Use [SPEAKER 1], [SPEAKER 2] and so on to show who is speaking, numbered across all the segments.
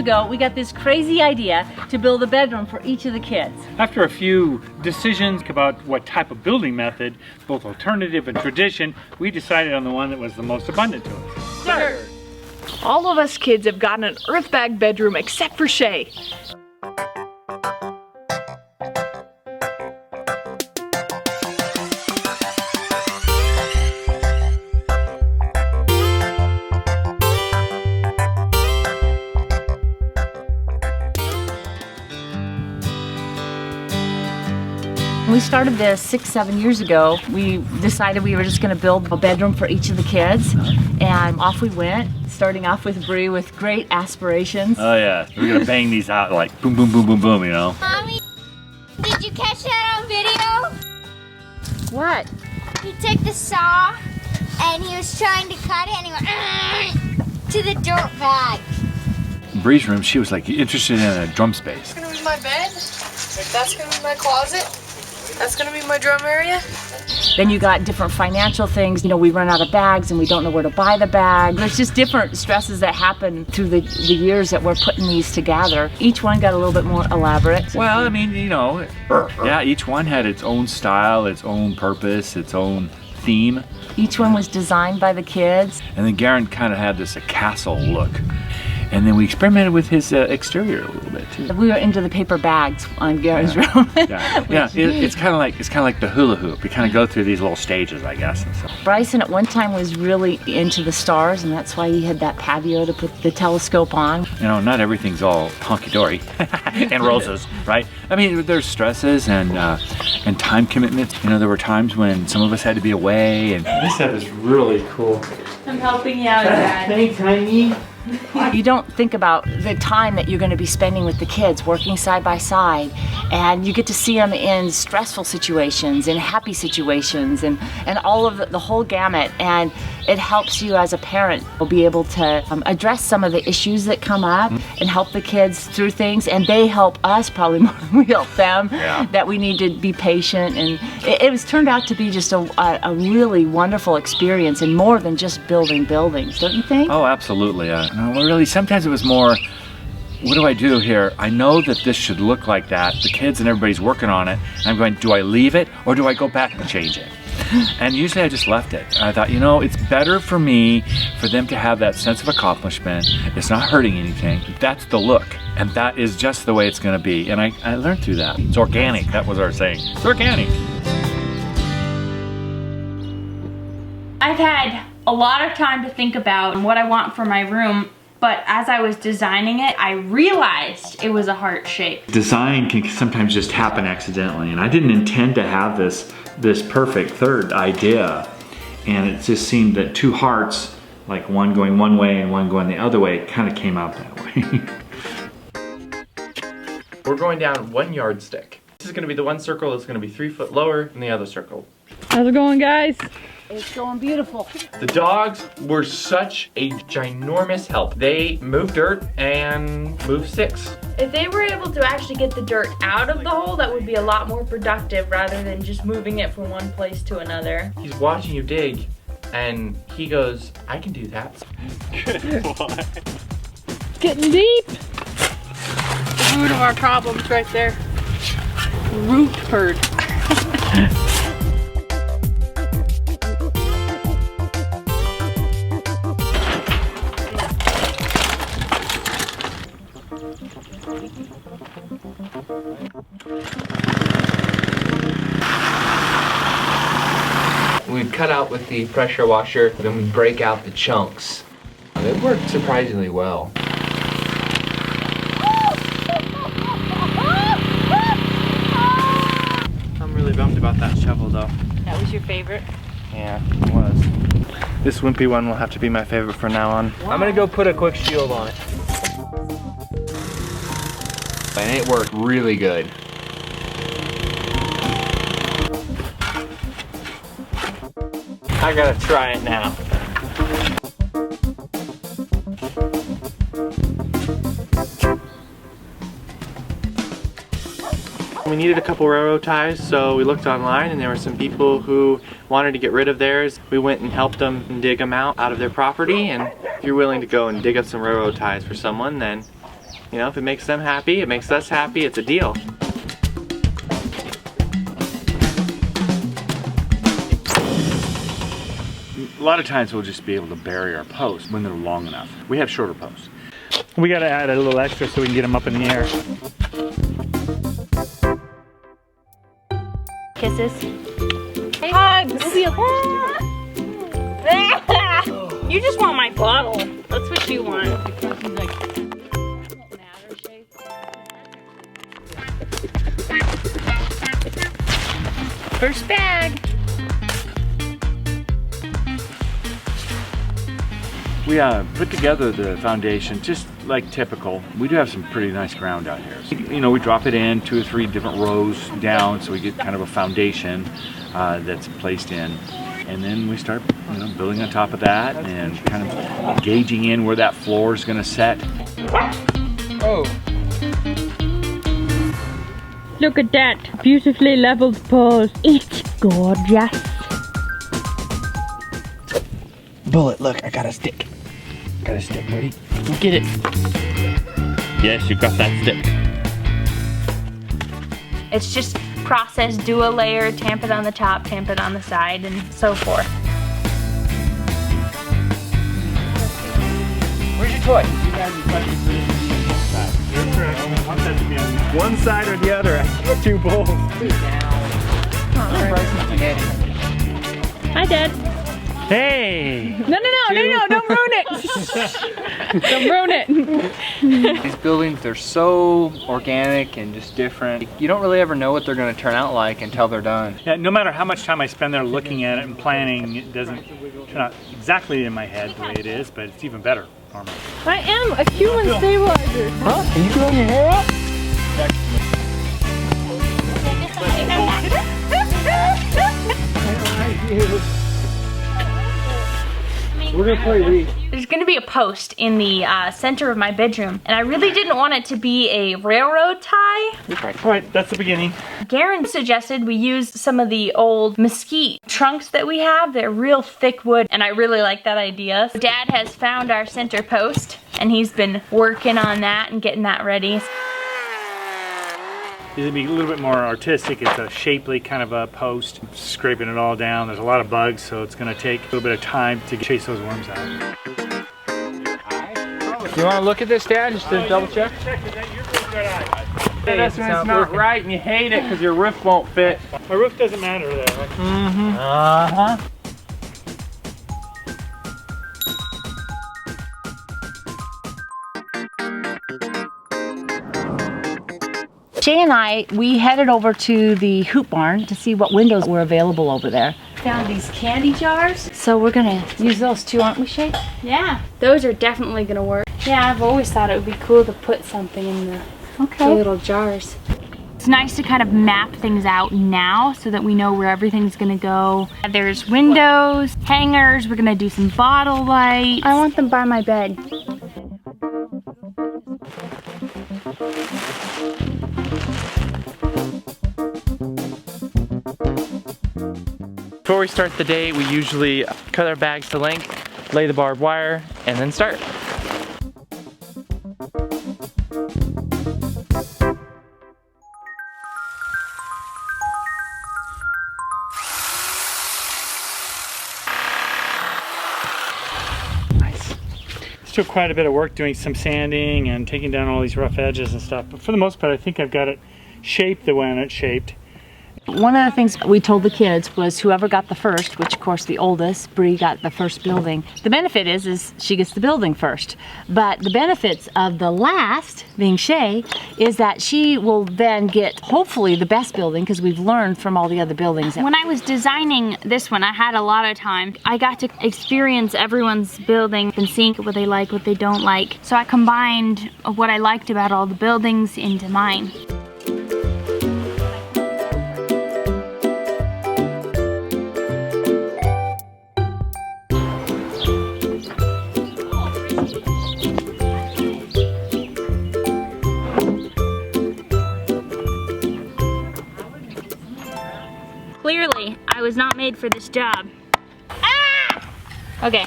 [SPEAKER 1] ago, we got this crazy idea to build a bedroom for each of the kids.
[SPEAKER 2] After a few decisions about what type of building method, both alternative and tradition, we decided on the one that was the most abundant to us.
[SPEAKER 3] Dirt. All of us kids have gotten an earthbag bedroom except for Shae.
[SPEAKER 1] We started this 6-7 years ago. We decided we were just going to build a bedroom for each of the kids, and off we went, starting off with Bree with great aspirations.
[SPEAKER 2] Oh yeah, we're gonna bang these out like boom, boom, boom, boom, boom, you know?
[SPEAKER 4] Mommy, did you catch that on video?
[SPEAKER 1] What?
[SPEAKER 4] He took the saw and he was trying to cut it and he went to the dirt bag.
[SPEAKER 2] In Bree's room, she was like interested in a drum space.
[SPEAKER 3] That's gonna be my bed. That's gonna be my closet. That's gonna be my drum area.
[SPEAKER 1] Then you got different financial things. You know, we run out of bags and we don't know where to buy the bag. There's just different stresses that happen through the years that we're putting these together. Each one got a little bit more elaborate.
[SPEAKER 2] Well, I mean, you know, yeah, each one had its own style, its own purpose, its own theme.
[SPEAKER 1] Each one was designed by the kids.
[SPEAKER 2] And then Garen kind of had this castle look. And then we experimented with his exterior a little bit too.
[SPEAKER 1] We were into the paper bags on Garen's room.
[SPEAKER 2] Yeah, it's kind of like the hula hoop. We kind of go through these little stages, I guess. And so.
[SPEAKER 1] Bryson at one time was really into the stars, and that's why he had that patio to put the telescope on.
[SPEAKER 2] You know, not everything's all honky-dory and roses, right? I mean, there's stresses and time commitments. You know, there were times when some of us had to be away, and this set is really cool.
[SPEAKER 3] I'm helping you out, Dad.
[SPEAKER 2] Thanks, honey.
[SPEAKER 1] You don't think about the time that you're going to be spending with the kids working side by side, and you get to see them in stressful situations, in happy situations, and all of the whole gamut, and it helps you as a parent be able to address some of the issues that come up and help the kids through things, and they help us probably more than we help them, that we need to be patient, and it was turned out to be just a really wonderful experience, and more than just building buildings, don't you think?
[SPEAKER 2] Oh, absolutely. Well, really, sometimes it was more, what do I do here? I know that this should look like that. The kids and everybody's working on it. And I'm going, do I leave it or do I go back and change it? And usually I just left it. I thought, you know, it's better for me, for them to have that sense of accomplishment. It's not hurting anything. That's the look. And that is just the way it's going to be. And I learned through that. It's organic. That was our saying. It's organic.
[SPEAKER 5] I've had a lot of time to think about what I want for my room, but as I was designing it, I realized it was a heart shape.
[SPEAKER 2] Design can sometimes just happen accidentally, and I didn't intend to have this perfect third idea, and it just seemed that two hearts, like one going one way and one going the other way, kind of came out that way.
[SPEAKER 6] We're going down 1 yardstick. This is going to be the one circle that's going to be 3 foot lower than the other circle.
[SPEAKER 3] How's it going, guys?
[SPEAKER 1] It's going beautiful.
[SPEAKER 6] The dogs were such a ginormous help. They moved dirt and moved sticks.
[SPEAKER 5] If they were able to actually get the dirt out of the hole, that would be a lot more productive rather than just moving it from one place to another.
[SPEAKER 6] He's watching you dig and he goes, I can do that.
[SPEAKER 3] It's getting deep. The root of our problem's right there. Root herd.
[SPEAKER 7] We'd cut out with the pressure washer, then we'd break out the chunks. It worked surprisingly well.
[SPEAKER 6] I'm really bummed about that shovel though.
[SPEAKER 1] That was your favorite?
[SPEAKER 6] Yeah, it was. This wimpy one will have to be my favorite from now on.
[SPEAKER 7] I'm gonna go put a quick shield on it. And it worked really good.
[SPEAKER 6] I gotta try it now. We needed a couple railroad ties, so we looked online and there were some people who wanted to get rid of theirs. We went and helped them dig them out of their property, and if you're willing to go and dig up some railroad ties for someone, then You know, if it makes them happy, it makes us happy, it's a deal.
[SPEAKER 2] A lot of times we'll just be able to bury our posts when they're long enough. We have shorter posts.
[SPEAKER 8] We gotta add a little extra so we can get them up in the air.
[SPEAKER 5] Kisses. Hugs. You just want my bottle. That's what you want. First bag.
[SPEAKER 2] We put together the foundation just like typical. We do have some pretty nice ground out here. So, you know, we drop it in 2 or 3 different rows down so we get kind of a foundation that's placed in. And then we start, you know, building on top of that and kind of gauging in where that floor is going to set.
[SPEAKER 7] Oh.
[SPEAKER 5] Look at that beautifully leveled post. It's gorgeous.
[SPEAKER 6] Bullet, look, I got a stick. Got a stick, ready? Go get it. Yes, you got that stick.
[SPEAKER 5] It's just process, do a layer, tamp it on the top, tamp it on the side, and so forth.
[SPEAKER 7] Where's your toy?
[SPEAKER 8] You're correct. I want that to be on one side or the other. I have 2 bowls.
[SPEAKER 5] Hi, Dad.
[SPEAKER 8] Hey!
[SPEAKER 5] No, don't ruin it. Don't ruin it.
[SPEAKER 7] These buildings, they're so organic and just different. You don't really ever know what they're going to turn out like until they're done.
[SPEAKER 8] Yeah, no matter how much time I spend there looking at it and planning, it doesn't turn out exactly in my head the way it is, but it's even better for me.
[SPEAKER 3] I am a human stabilizer.
[SPEAKER 6] Huh? Can you growing your hair up?
[SPEAKER 7] We're going to play Rize.
[SPEAKER 5] There's gonna be a post in the center of my bedroom, and I really didn't want it to be a railroad tie.
[SPEAKER 8] All right, that's the beginning.
[SPEAKER 5] Garen suggested we use some of the old mesquite trunks that we have. They're real thick wood, and I really like that idea. Dad has found our center post, and he's been working on that and getting that ready.
[SPEAKER 8] It'll be a little bit more artistic. It's a shapely kind of a post, scraping it all down. There's a lot of bugs, so it's gonna take a little bit of time to chase those worms out.
[SPEAKER 7] You want to look at this, Dad, just to double check?
[SPEAKER 6] That's when it's not right and you hate it because your roof won't fit.
[SPEAKER 8] My roof doesn't matter there.
[SPEAKER 6] Mm-hmm. Uh-huh.
[SPEAKER 1] Shae and I, we headed over to the hoop barn to see what windows were available over there. Found these candy jars. So we're gonna use those too, aren't we, Shae?
[SPEAKER 5] Yeah, those are definitely gonna work. Yeah, I've always thought it would be cool to put something in the little jars. It's nice to kind of map things out now so that we know where everything's gonna go. There's windows, hangers, we're gonna do some bottle lights. I want them by my bed.
[SPEAKER 6] Before we start the day, we usually cut our bags to length, lay the barbed wire, and then start.
[SPEAKER 8] Nice. Still quite a bit of work doing some sanding and taking down all these rough edges and stuff, but for the most part I think I've got it shaped the way I want it shaped.
[SPEAKER 1] One of the things we told the kids was whoever got the first, which of course the oldest, Bree, got the first building. The benefit is she gets the building first. But the benefits of the last, being Shae, is that she will then get hopefully the best building because we've learned from all the other buildings.
[SPEAKER 5] When I was designing this one, I had a lot of time. I got to experience everyone's building and seeing what they like, what they don't like. So I combined what I liked about all the buildings into mine. Clearly, I was not made for this job. Ah! Okay,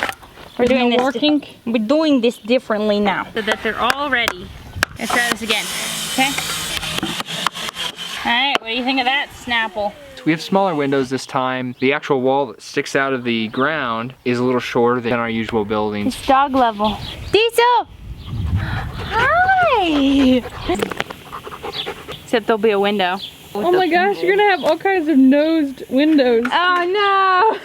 [SPEAKER 5] we're doing this differently now, so that they're all ready. Let's try this again, okay? All right, what do you think of that, Snapple?
[SPEAKER 7] We have smaller windows this time. The actual wall that sticks out of the ground is a little shorter than our usual buildings.
[SPEAKER 5] It's dog level. Diesel! Hi! Except there'll be a window.
[SPEAKER 3] Oh my gosh, you're gonna have all kinds of nosed windows.
[SPEAKER 5] Oh
[SPEAKER 7] no!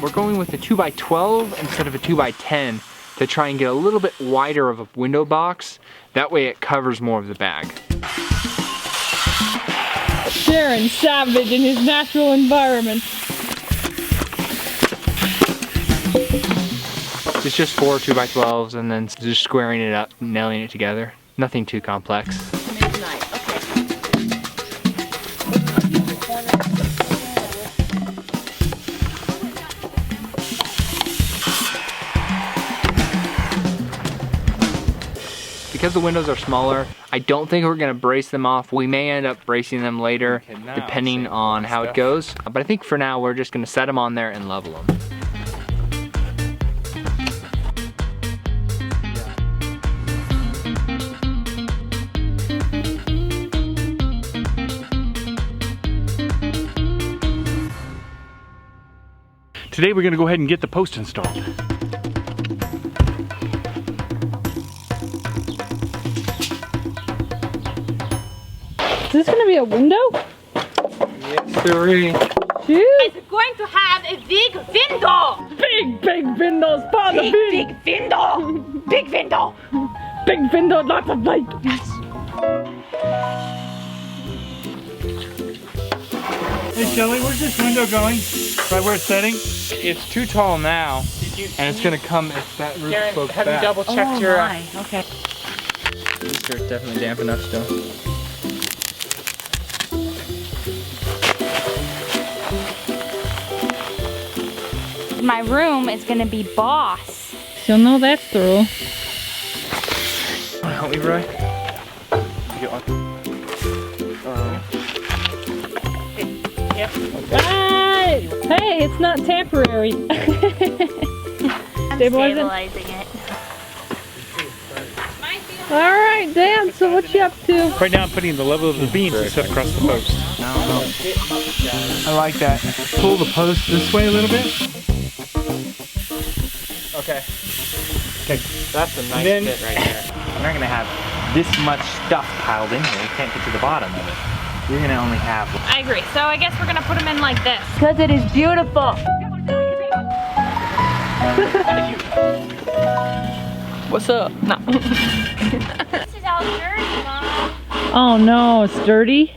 [SPEAKER 7] We're going with a 2x12 instead of a 2x10 to try and get a little bit wider of a window box. That way it covers more of the bag.
[SPEAKER 3] Sharon savage in his natural environment.
[SPEAKER 7] It's just 4 2x12s and then just squaring it up, nailing it together. Nothing too complex. Because the windows are smaller, I don't think we're gonna brace them off. We may end up bracing them later, depending on how it goes. But I think for now, we're just gonna set them on there and level them.
[SPEAKER 8] Today we're gonna go ahead and get the post installed.
[SPEAKER 3] Is this gonna be a window?
[SPEAKER 7] Yes, sirree.
[SPEAKER 5] It's going to have a big window!
[SPEAKER 3] Big windows, Father
[SPEAKER 5] Big window! Big window!
[SPEAKER 3] Big window, lots of light.
[SPEAKER 5] Yes.
[SPEAKER 8] Hey Shelly, where's this window going? Right where it's setting?
[SPEAKER 7] It's too tall now, and it's gonna come if that roof slopes back.
[SPEAKER 6] Have you double checked your...
[SPEAKER 1] Okay.
[SPEAKER 7] Make sure it's definitely damp enough still.
[SPEAKER 5] My room is gonna be boss.
[SPEAKER 3] You'll know that's through.
[SPEAKER 7] Wanna help me, Roy?
[SPEAKER 3] Hey, it's not temporary.
[SPEAKER 5] Stabilizing it.
[SPEAKER 3] All right, Dan, so what you up to?
[SPEAKER 8] Right now I'm putting the level of the beams to set across the post.
[SPEAKER 7] I like that.
[SPEAKER 8] Pull the post this way a little bit.
[SPEAKER 7] Okay.
[SPEAKER 6] Okay, that's a nice
[SPEAKER 8] Then-
[SPEAKER 6] fit right there.
[SPEAKER 2] We're not gonna have this much stuff piled in here. We can't get to the bottom of it. You're gonna only have...
[SPEAKER 5] I agree. So I guess we're gonna put them in like this.
[SPEAKER 1] Because it is beautiful.
[SPEAKER 3] What's up? No.
[SPEAKER 5] This is all dirty, Mom.
[SPEAKER 3] Oh no, it's dirty.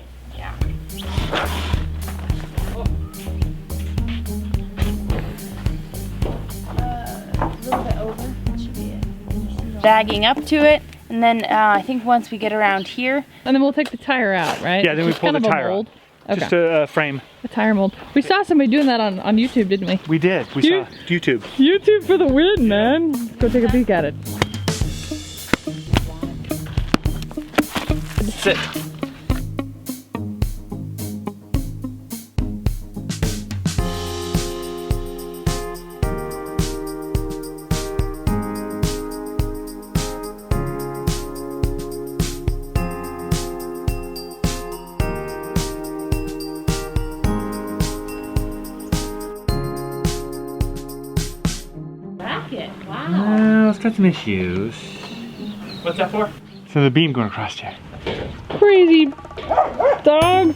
[SPEAKER 5] Bagging up to it, and then I think once we get around here,
[SPEAKER 3] And then we'll take the tire out, right?
[SPEAKER 8] Yeah, then we
[SPEAKER 3] It's
[SPEAKER 8] pull
[SPEAKER 3] kind
[SPEAKER 8] the
[SPEAKER 3] of a
[SPEAKER 8] tire out.
[SPEAKER 3] mold. Okay.
[SPEAKER 8] Just a frame.
[SPEAKER 3] A tire mold. We saw somebody doing that on YouTube, didn't we?
[SPEAKER 8] We did. We saw YouTube.
[SPEAKER 3] YouTube for the win, man. Let's go take a peek at it.
[SPEAKER 7] Sit.
[SPEAKER 2] Let's got some issues.
[SPEAKER 6] What's that for?
[SPEAKER 8] So the beam going across here.
[SPEAKER 3] Crazy dogs.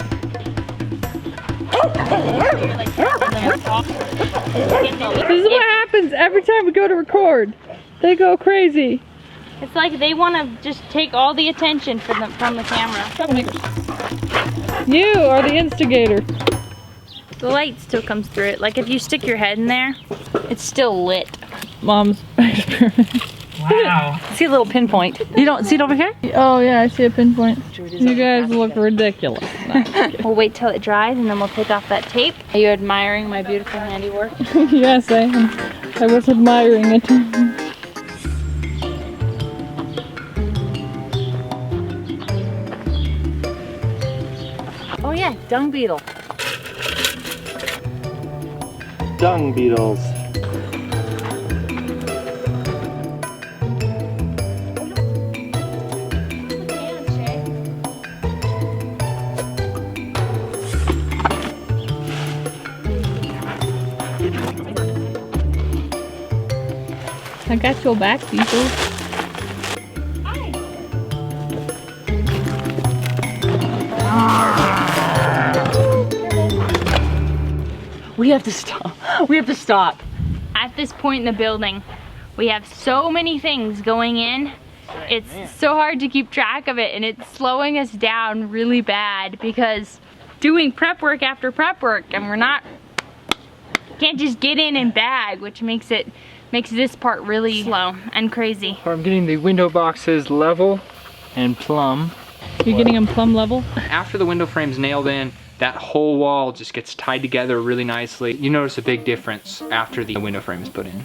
[SPEAKER 3] This is what happens every time we go to record. They go crazy.
[SPEAKER 5] it's like they want to just take all the attention from the camera.
[SPEAKER 3] You are the instigator.
[SPEAKER 5] The light still comes through it. Like if you stick your head in there, it's still lit.
[SPEAKER 3] Mom's experiment.
[SPEAKER 6] Wow.
[SPEAKER 1] See a little pinpoint. You don't see it over here?
[SPEAKER 3] Oh yeah, I see a pinpoint. You guys look ridiculous.
[SPEAKER 5] We'll wait till it dries and then we'll take off that tape. Are you admiring my beautiful handiwork?
[SPEAKER 3] Yes, I am. I was admiring it.
[SPEAKER 1] Oh yeah, dung beetle.
[SPEAKER 6] Dung beetles.
[SPEAKER 3] I got your back, people.
[SPEAKER 1] We have to stop. We have to stop.
[SPEAKER 5] At this point in the building, we have so many things going in. It's so hard to keep track of it, and it's slowing us down really bad because doing prep work after prep work, and can't just get in and bag, which makes this part really slow and crazy.
[SPEAKER 7] I'm getting the window boxes level and plumb.
[SPEAKER 3] You're getting them plumb level?
[SPEAKER 7] After the window frame's nailed in, that whole wall just gets tied together really nicely. You notice a big difference after the window frame is put in.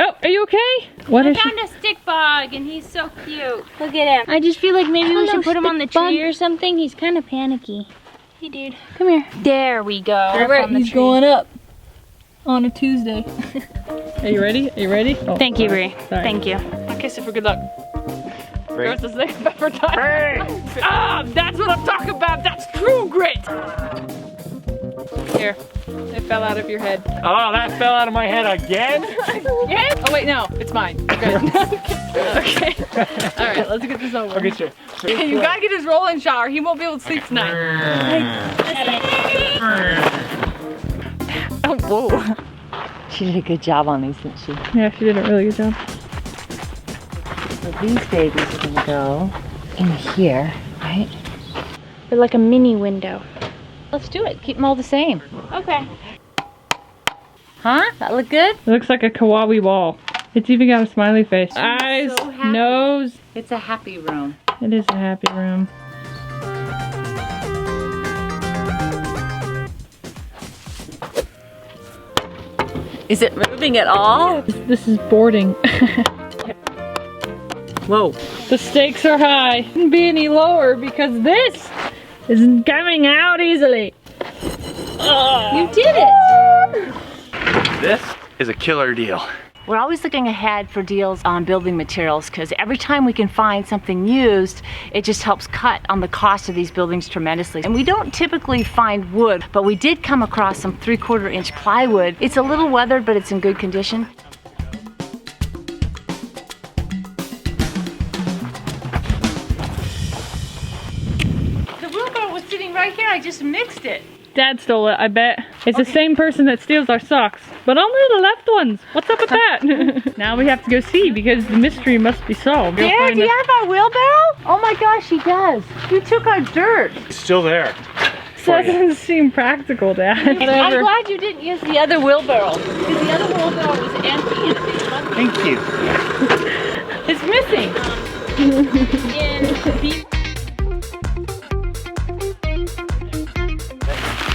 [SPEAKER 3] Oh, are you okay? What
[SPEAKER 5] I
[SPEAKER 3] is
[SPEAKER 5] found a stick bug and he's so cute. Look at him. I just feel like maybe we should put him on the tree or something. He's kind of panicky. Hey dude, come here. There we go.
[SPEAKER 3] Alright, he's going up on a Tuesday. Are you ready? Are you ready? Oh,
[SPEAKER 5] Thank you, Brie.
[SPEAKER 3] Sorry.
[SPEAKER 5] Thank you.
[SPEAKER 3] Okay, so for good luck. There's a second pepper time. Ah, that's what I'm talking about. That's true grit. Here, it fell out of your head.
[SPEAKER 8] Oh, that fell out of my head again?
[SPEAKER 3] Yes? Oh wait, no, it's mine. Okay. Okay. All right, let's get this over.
[SPEAKER 8] Okay, sure.
[SPEAKER 3] Okay, you gotta get his roll-in shower. He won't be able to sleep tonight. Oh, whoa.
[SPEAKER 1] She did a good job on these, didn't she?
[SPEAKER 3] Yeah, she did a really good job.
[SPEAKER 1] So these babies are gonna go in here, right?
[SPEAKER 5] They're like a mini window.
[SPEAKER 1] Let's do it. Keep them all the same.
[SPEAKER 5] Okay.
[SPEAKER 1] Huh? That look good?
[SPEAKER 3] It looks like a kawaii wall. It's even got a smiley face. Eyes,
[SPEAKER 1] so happy.
[SPEAKER 3] nose.
[SPEAKER 1] It's a happy room.
[SPEAKER 3] It is a happy room.
[SPEAKER 1] Is it moving at all?
[SPEAKER 3] This is boarding.
[SPEAKER 1] Whoa.
[SPEAKER 3] The stakes are high. Couldn't be any lower because this isn't coming out easily.
[SPEAKER 1] You did it!
[SPEAKER 6] This is a killer deal.
[SPEAKER 1] We're always looking ahead for deals on building materials because every time we can find something used, it just helps cut on the cost of these buildings tremendously. And we don't typically find wood, but we did come across some 3/4 inch plywood. It's a little weathered, but it's in good condition. The wheelbarrow was sitting right here. I just mixed it.
[SPEAKER 3] Dad stole it, I bet. It's the same person that steals our socks, but only the left ones. What's up with that? Now we have to go see because the mystery must be solved. You'll
[SPEAKER 1] Dad,
[SPEAKER 3] find
[SPEAKER 1] do you
[SPEAKER 3] us-
[SPEAKER 1] have our wheelbarrow? Oh my gosh, he does. You took our dirt.
[SPEAKER 8] It's still there.
[SPEAKER 3] That doesn't seem practical, Dad.
[SPEAKER 1] I'm
[SPEAKER 3] Whatever.
[SPEAKER 1] glad you didn't use the other wheelbarrow because the other wheelbarrow was empty and it was
[SPEAKER 8] Thank you.
[SPEAKER 1] it's missing.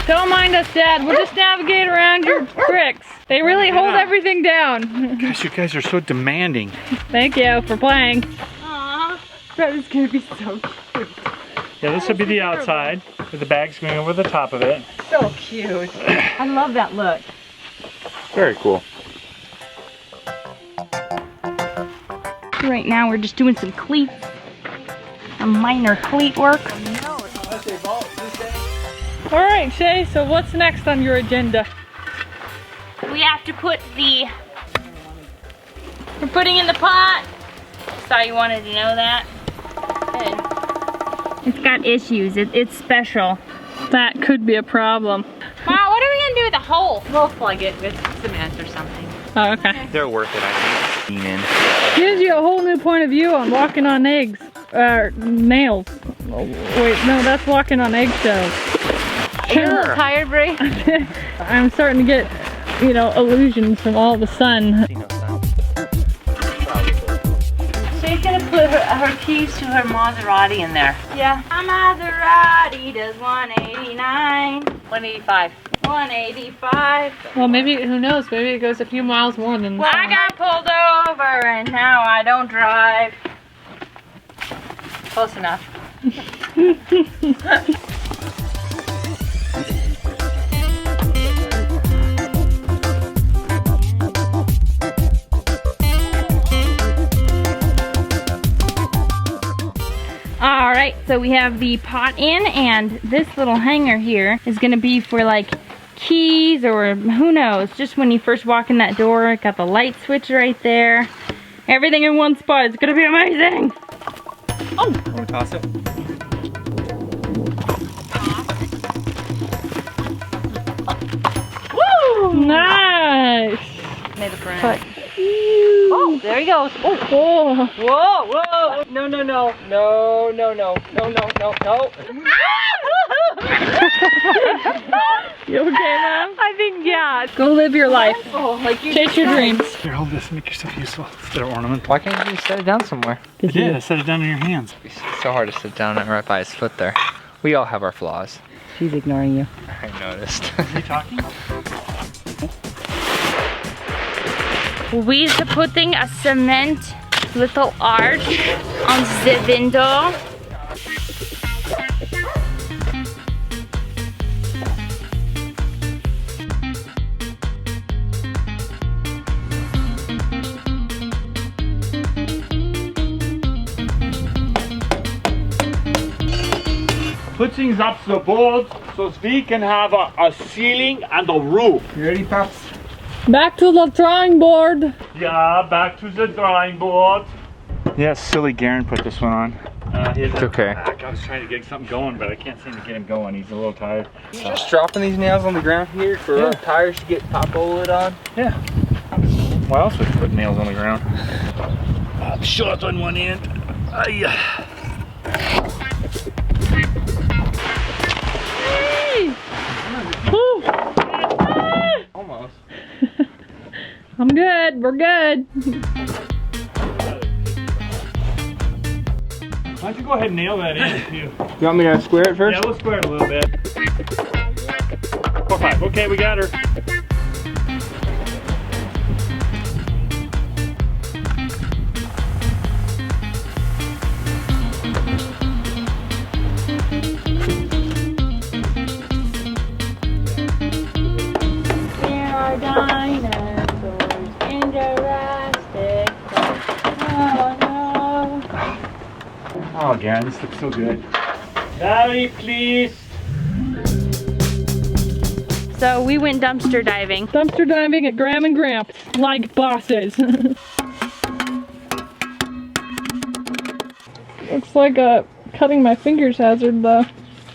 [SPEAKER 3] Don't mind us, Dad. We'll just navigate around your bricks. They really hold everything down.
[SPEAKER 8] Gosh, you guys are so demanding.
[SPEAKER 3] Thank you for playing.
[SPEAKER 1] Aww, that is gonna be so cute.
[SPEAKER 8] Yeah, this will be the outside with the bags going over the top of it.
[SPEAKER 1] So cute. I love that look.
[SPEAKER 8] Very cool.
[SPEAKER 5] Right now we're just doing some cleats. Some minor cleat work.
[SPEAKER 3] All right, Shae, so what's next on your agenda?
[SPEAKER 5] We have to put we're putting in the pot. Thought you wanted to know that. Good. It's got issues. It's special.
[SPEAKER 3] That could be a problem.
[SPEAKER 5] Wow, what are we gonna do with the hole?
[SPEAKER 1] We'll plug it with cement or something.
[SPEAKER 3] Oh, okay.
[SPEAKER 6] They're worth it, I think. Lean in.
[SPEAKER 3] Gives you a whole new point of view on walking on eggs. Nails. Oh, wait, no, that's walking on eggshells.
[SPEAKER 1] Are you a little tired, Brie?
[SPEAKER 3] I'm starting to get, you know, illusions from all the sun.
[SPEAKER 1] She's gonna put her keys to her Maserati in there.
[SPEAKER 5] Yeah. My Maserati does 189.
[SPEAKER 1] 185.
[SPEAKER 5] 185.
[SPEAKER 3] Well, maybe, who knows, maybe it goes a few miles more than
[SPEAKER 5] Well, I got pulled over and now I don't drive.
[SPEAKER 1] Close enough.
[SPEAKER 5] All right, so we have the pot in, and this little hanger here is gonna be for like keys, or who knows, just when you first walk in that door, it got the light switch right there. Everything in one spot. It's gonna be amazing. Oh!
[SPEAKER 6] Want to toss it?
[SPEAKER 5] Woo!
[SPEAKER 3] Nice.
[SPEAKER 1] Made a friend.
[SPEAKER 3] But,
[SPEAKER 1] Oh, there he goes. Oh,
[SPEAKER 3] oh.
[SPEAKER 1] whoa, whoa. No, no, no. No, no, no. No, no, no, no.
[SPEAKER 3] You okay, Mom?
[SPEAKER 5] I think, yeah.
[SPEAKER 3] Go live your life.
[SPEAKER 1] Oh, like you
[SPEAKER 3] Chase your dreams.
[SPEAKER 8] Here, hold this. Make yourself useful. Instead of ornament.
[SPEAKER 7] Why can't you just set it down somewhere?
[SPEAKER 8] I did. I set it down in your hands.
[SPEAKER 7] It's so hard to sit down right by his foot there. We all have our flaws.
[SPEAKER 1] She's ignoring you.
[SPEAKER 7] I noticed.
[SPEAKER 8] Is he talking?
[SPEAKER 5] We're putting a cement little arch on the window.
[SPEAKER 9] Put things up to the board so we can have a ceiling and a roof.
[SPEAKER 6] You ready, Pops?
[SPEAKER 3] Back to the drawing board.
[SPEAKER 9] Yeah, back to the drawing board.
[SPEAKER 8] Yes, silly Garen put this one on.
[SPEAKER 7] It's okay.
[SPEAKER 8] I was trying to get something going, but I can't seem to get him going. He's a little tired.
[SPEAKER 7] Just dropping these nails on the ground here for our tires to get top-o-lid on.
[SPEAKER 8] Yeah. Why else would you put nails on the ground? I'm short on one end.
[SPEAKER 7] Almost.
[SPEAKER 3] I'm good. We're good.
[SPEAKER 8] Why don't you go ahead and nail that in, too?
[SPEAKER 7] You want me to square it first?
[SPEAKER 8] Yeah, we'll square it a little bit. 4-5. Okay, we got her.
[SPEAKER 5] There are dinosaurs in Jurassic Park. Oh no.
[SPEAKER 8] Oh, Garen, this looks so good.
[SPEAKER 9] Very pleased.
[SPEAKER 5] So we went dumpster diving.
[SPEAKER 3] Dumpster diving at Graham and Gramps, like bosses. Looks like a cutting my fingers hazard though.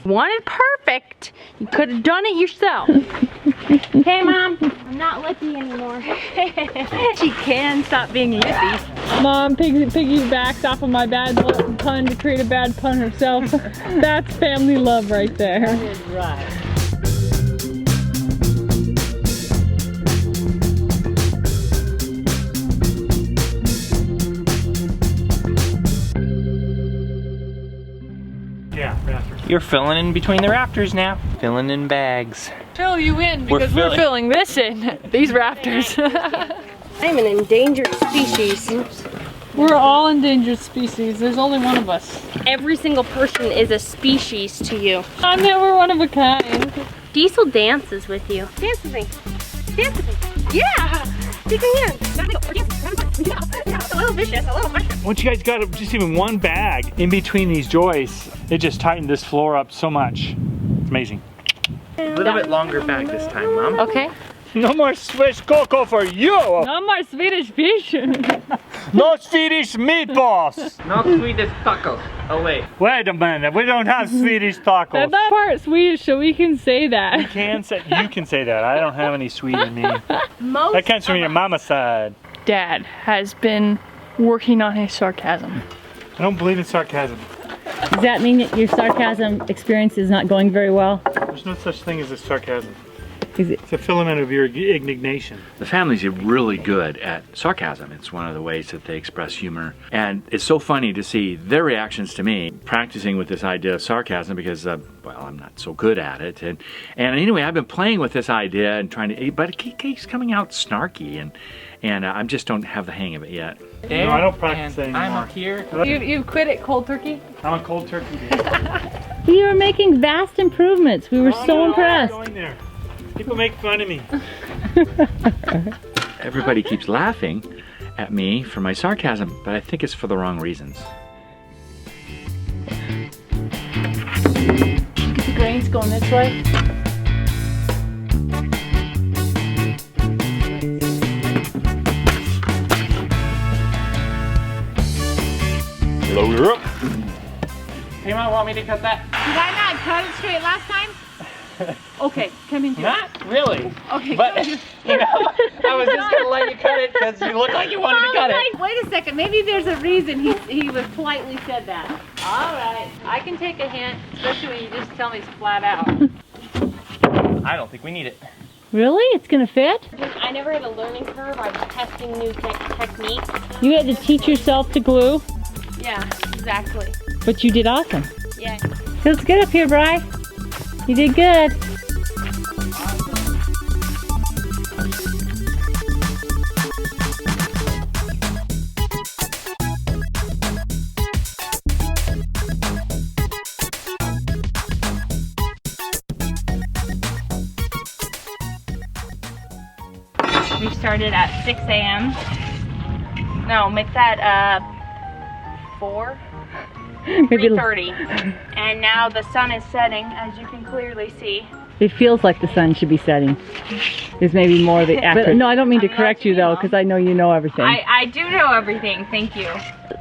[SPEAKER 5] Wanted perfect. You could have done it yourself. Okay, Mom. I'm not lippy anymore. She can stop being lippy.
[SPEAKER 3] Mom piggybacks off of my bad pun to create a bad pun herself. That's family love right there.
[SPEAKER 1] That is right.
[SPEAKER 8] Yeah, rafter.
[SPEAKER 7] You're filling in between the rafters now. Filling in bags.
[SPEAKER 3] Fill you in because we're filling this in. These rafters.
[SPEAKER 10] I'm an endangered species.
[SPEAKER 3] We're all endangered species. There's only one of us.
[SPEAKER 10] Every single person is a species to you.
[SPEAKER 3] I'm never one of a kind.
[SPEAKER 10] Diesel dances with you. Dance with me. Dance with me. Yeah! Take me in. A little vicious, a little vicious.
[SPEAKER 8] Once you guys got just even one bag in between these joists, it just tightened this floor up so much. It's amazing.
[SPEAKER 6] A little bit longer bag this time, Mom.
[SPEAKER 5] Okay.
[SPEAKER 9] No more Swiss cocoa for you.
[SPEAKER 3] No more Swedish fish.
[SPEAKER 9] No Swedish meatballs.
[SPEAKER 7] No Swedish tacos. Oh wait.
[SPEAKER 9] Wait a minute. We don't have Swedish tacos.
[SPEAKER 3] That's not part Swedish, so we can say that.
[SPEAKER 8] You can say that. I don't have any Swede in me. That comes from your mama's side.
[SPEAKER 3] Dad has been working on his sarcasm.
[SPEAKER 8] I don't believe in sarcasm.
[SPEAKER 1] Does that mean that your sarcasm experience is not going very well?
[SPEAKER 8] There's no such thing as a sarcasm.
[SPEAKER 1] Is it?
[SPEAKER 8] It's a filament of your indignation.
[SPEAKER 2] The family's really good at sarcasm. It's one of the ways that they express humor. And it's so funny to see their reactions to me practicing with this idea of sarcasm because, well, I'm not so good at it. And anyway, I've been playing with this idea and trying to, but it keeps coming out snarky and I just don't have the hang of it yet.
[SPEAKER 8] No, I don't practice it anymore.
[SPEAKER 7] I'm up here.
[SPEAKER 3] You've quit it cold turkey?
[SPEAKER 8] I'm a cold turkey dude.
[SPEAKER 1] We are making vast improvements. We were so impressed.
[SPEAKER 8] Going there. People make fun of me.
[SPEAKER 2] Everybody keeps laughing at me for my sarcasm, but I think it's for the wrong reasons.
[SPEAKER 1] Get the grains going this way.
[SPEAKER 6] Hey, Mom, want me to cut that?
[SPEAKER 10] Did I not cut it straight last time?
[SPEAKER 3] Okay, come in here.
[SPEAKER 6] Not really.
[SPEAKER 10] Okay,
[SPEAKER 6] But, you know, I was just gonna let you cut it because you look like you wanted to cut it.
[SPEAKER 10] Wait a second, maybe there's a reason he was politely said that.
[SPEAKER 3] All right, I can take a hint, especially when you just tell me flat out.
[SPEAKER 6] I don't think we need it.
[SPEAKER 3] Really? It's gonna fit?
[SPEAKER 5] I never had a learning curve. I was testing new techniques.
[SPEAKER 3] You had to teach yourself to glue,
[SPEAKER 5] Yeah, exactly.
[SPEAKER 3] but you did awesome.
[SPEAKER 5] Yeah.
[SPEAKER 3] Let's get up here, Bri. You did good.
[SPEAKER 5] We started at 6 a.m. No, make that 4.
[SPEAKER 3] Maybe
[SPEAKER 5] 3:30. And now the sun is setting, as you can clearly see.
[SPEAKER 3] it feels like the sun should be setting. Is maybe more the accurate. But no, I don't mean to correct you though, because I know you know everything.
[SPEAKER 5] I do know everything, thank you.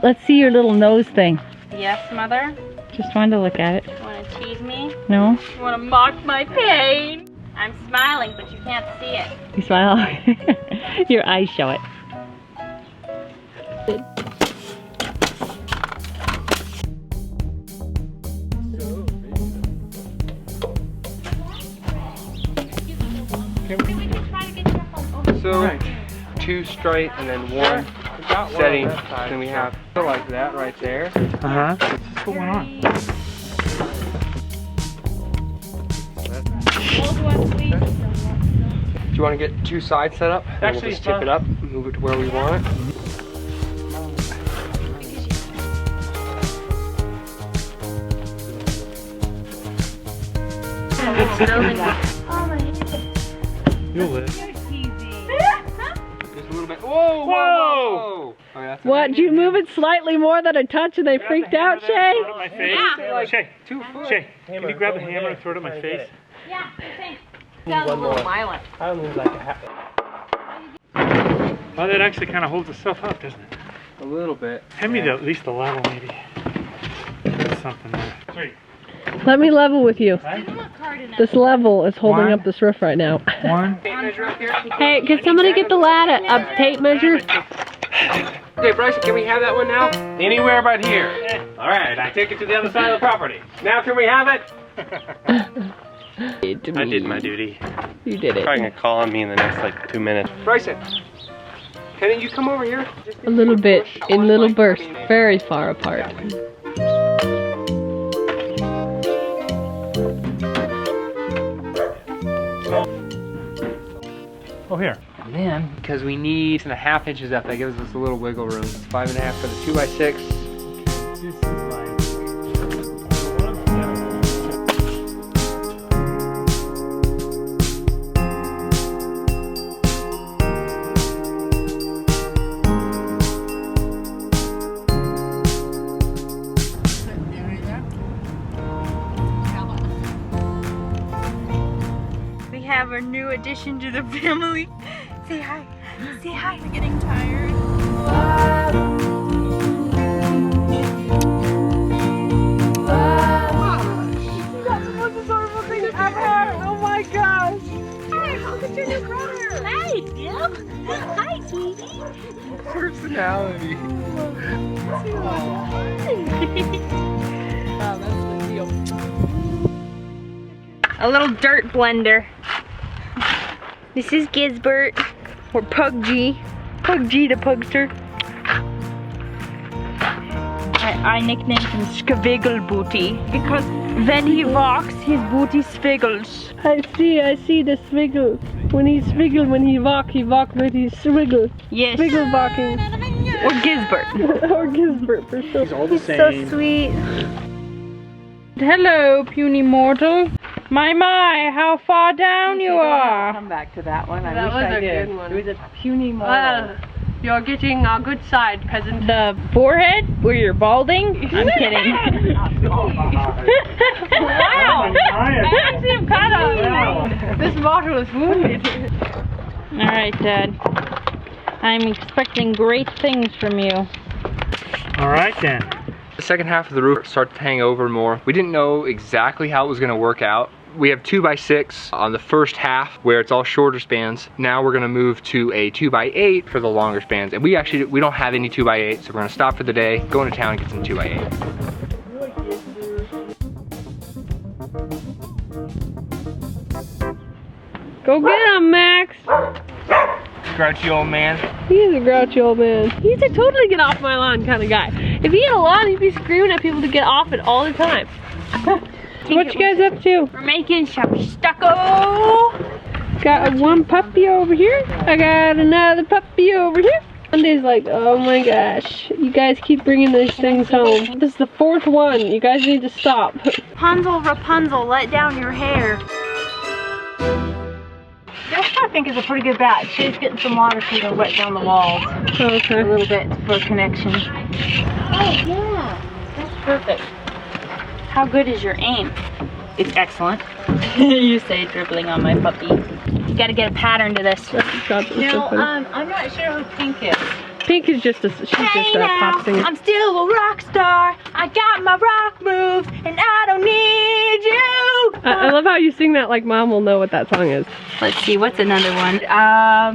[SPEAKER 3] Let's see your little nose thing.
[SPEAKER 5] Yes, Mother?
[SPEAKER 3] Just wanted to look at it.
[SPEAKER 5] You want to tease me?
[SPEAKER 3] No?
[SPEAKER 5] You want to mock my pain? I'm smiling, but you can't see it.
[SPEAKER 3] You smile. Your eyes show it.
[SPEAKER 7] So, 2 straight and then 1 setting. Then we have like that right there.
[SPEAKER 8] Uh-huh. What's going on?
[SPEAKER 7] Do you want to get 2 sides set up? And we'll just tip it up, move it to where we want it.
[SPEAKER 8] You'll live.
[SPEAKER 7] Just a little bit. Whoa! Whoa! Whoa! Oh, yeah,
[SPEAKER 3] What? Did you move it slightly more than a touch and they freaked out, Shae?
[SPEAKER 8] Throw it at my face. Shae, 2 foot. Shae, can you grab the hammer and throw it at my face?
[SPEAKER 5] Yeah, thanks. Sounds a little violent.
[SPEAKER 6] I only need like a half.
[SPEAKER 8] Oh, that actually kind of holds itself up, doesn't it?
[SPEAKER 7] A little bit.
[SPEAKER 8] Hand me at least the level, maybe. There's something there. 3.
[SPEAKER 3] Let me level with you.
[SPEAKER 5] I don't want card enough.
[SPEAKER 3] This level is holding
[SPEAKER 8] 1.
[SPEAKER 3] up this roof right now.
[SPEAKER 8] 1.
[SPEAKER 3] Hey, can somebody get the lad a tape measure?
[SPEAKER 7] Okay, Bryson, can we have that one now?
[SPEAKER 6] Anywhere but here. Alright, I take it to the other side of the property. Now can we have it? I did my duty.
[SPEAKER 3] You did it.
[SPEAKER 6] Probably gonna call on me in the next like 2 minutes.
[SPEAKER 7] Bryson, can you come over here?
[SPEAKER 3] A little bit, in little bursts, very far apart.
[SPEAKER 8] Oh, here.
[SPEAKER 7] And then, because we need 1.5 inches up, that gives us a little wiggle room. It's 5.5 for the 2x6.
[SPEAKER 8] This is like...
[SPEAKER 5] We have our new addition to the family. Say hi. Say hi.
[SPEAKER 10] I'm getting tired.
[SPEAKER 3] That's the most adorable thing ever! Oh my gosh!
[SPEAKER 10] Hey, look at your new brother. Hi, Bill. Hi, sweetie.
[SPEAKER 7] Personality.
[SPEAKER 5] A little dirt blender. This is Gizbert, or Pug-G. Pug-G the Pugster. I nicknamed him Skaviggle Booty because when he walks, his booty swiggles.
[SPEAKER 3] I see the swiggle. When he swiggle, when he walk with his swiggle.
[SPEAKER 5] Yes.
[SPEAKER 3] Swiggle walking.
[SPEAKER 5] Or Gizbert.
[SPEAKER 3] Or Gizbert for sure.
[SPEAKER 8] He's all the
[SPEAKER 5] He's
[SPEAKER 8] same.
[SPEAKER 5] so sweet.
[SPEAKER 3] Hello, puny mortal. My, how far down you are.
[SPEAKER 11] Come back to that one.
[SPEAKER 3] That was a good one. It was a puny mortal.
[SPEAKER 11] You're getting a good side, peasant.
[SPEAKER 3] The forehead where you're balding? I'm kidding.
[SPEAKER 11] Wow! I see him cut off. This mortal is wounded.
[SPEAKER 3] Alright, Dad. I'm expecting great things from you.
[SPEAKER 8] All right, then.
[SPEAKER 7] The second half of the roof started to hang over more. We didn't know exactly how it was gonna work out. We have 2x6 on the first half where it's all shorter spans. Now we're gonna move to a 2x8 for the longer spans. And we don't have any 2x8, so we're gonna stop for the day, go into town and get some 2x8.
[SPEAKER 11] Go get him, Max.
[SPEAKER 7] Grouchy old man.
[SPEAKER 11] He is a grouchy old man. He's a totally get off my lawn kind of guy. If he had a lawn, he'd be screaming at people to get off it all the time. So what you guys up to?
[SPEAKER 5] We're making some stucco.
[SPEAKER 11] Got one puppy over here. I got another puppy over here. Monday's like, oh my gosh, you guys keep bringing these things home. This is the 4th one. You guys need to stop.
[SPEAKER 5] Rapunzel, Rapunzel, let down your hair.
[SPEAKER 1] This I think is a pretty good batch. She's getting some water so to wet down the walls.
[SPEAKER 11] Okay.
[SPEAKER 1] A little bit for connection. Oh yeah, that's perfect.
[SPEAKER 5] How good is your aim?
[SPEAKER 1] It's excellent.
[SPEAKER 5] You say dribbling on my puppy. You gotta get a pattern to this.
[SPEAKER 1] Now, I'm not sure who Pink is.
[SPEAKER 11] Pink is just a, she's just a pop singer.
[SPEAKER 5] I'm still a rock star. I got my rock moves and I don't need you.
[SPEAKER 11] I love how you sing that like Mom will know what that song is.
[SPEAKER 5] Let's see, what's another one?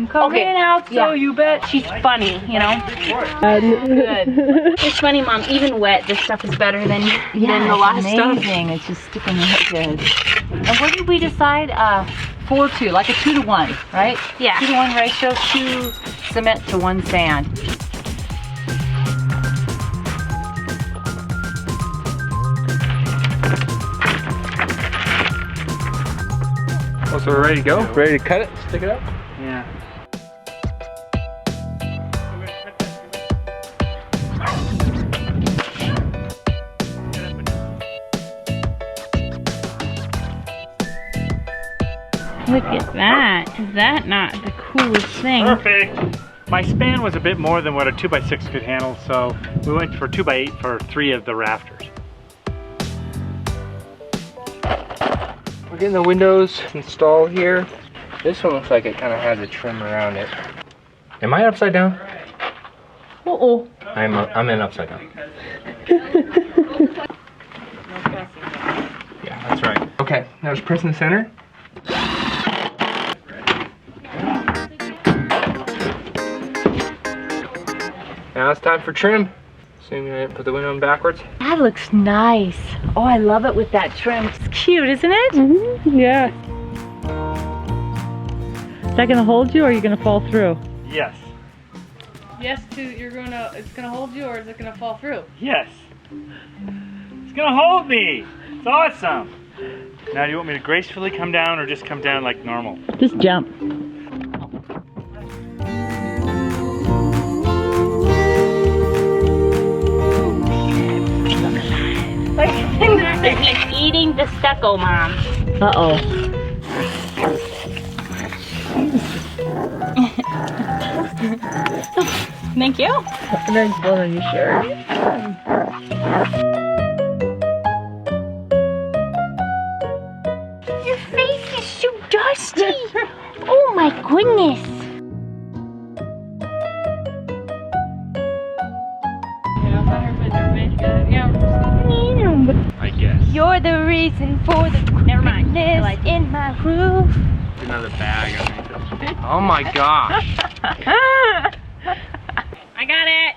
[SPEAKER 5] Coming out, so you bet. She's funny, you know? Good. It's funny, Mom, even wet, this stuff is better than the last stuff.
[SPEAKER 1] Amazing. It's just sticking out good. And what did we decide? 4-2, like a 2-to-1, right?
[SPEAKER 5] Yeah.
[SPEAKER 1] 2-to-1 ratio, 2 cement to 1 sand.
[SPEAKER 7] Oh, so we're ready to go? Ready to cut it? Stick it up?
[SPEAKER 8] Yeah.
[SPEAKER 5] Look at that. Is that not the coolest thing?
[SPEAKER 8] Perfect. My span was a bit more than what a 2x6 could handle, so we went for 2x8 for 3 of the rafters.
[SPEAKER 7] We're getting the windows installed here. This one looks like it kind of has a trim around it. Am I upside down?
[SPEAKER 11] Uh-oh.
[SPEAKER 7] I'm in upside down. Yeah, that's right. Okay, now just press in the center. Now it's time for trim. Assuming I didn't put the window in backwards.
[SPEAKER 1] That looks nice. Oh, I love it with that trim. It's cute, isn't it?
[SPEAKER 11] Mm-hmm. Yeah. Is that gonna hold you or are you gonna fall through?
[SPEAKER 8] Yes.
[SPEAKER 11] Yes, it's gonna hold you or is it gonna fall through?
[SPEAKER 8] Yes. It's gonna hold me. It's awesome. Now, do you want me to gracefully come down or just come down like normal?
[SPEAKER 1] Just jump.
[SPEAKER 5] It's like eating the stucco, Mom.
[SPEAKER 1] Uh-oh.
[SPEAKER 5] Thank you.
[SPEAKER 1] And then blow on your shirt.
[SPEAKER 5] Your face is so dusty. Oh my goodness.
[SPEAKER 8] I guess.
[SPEAKER 5] You're the reason for the quickness in my roof.
[SPEAKER 7] Another bag underneath it. Oh my gosh.
[SPEAKER 5] I got it.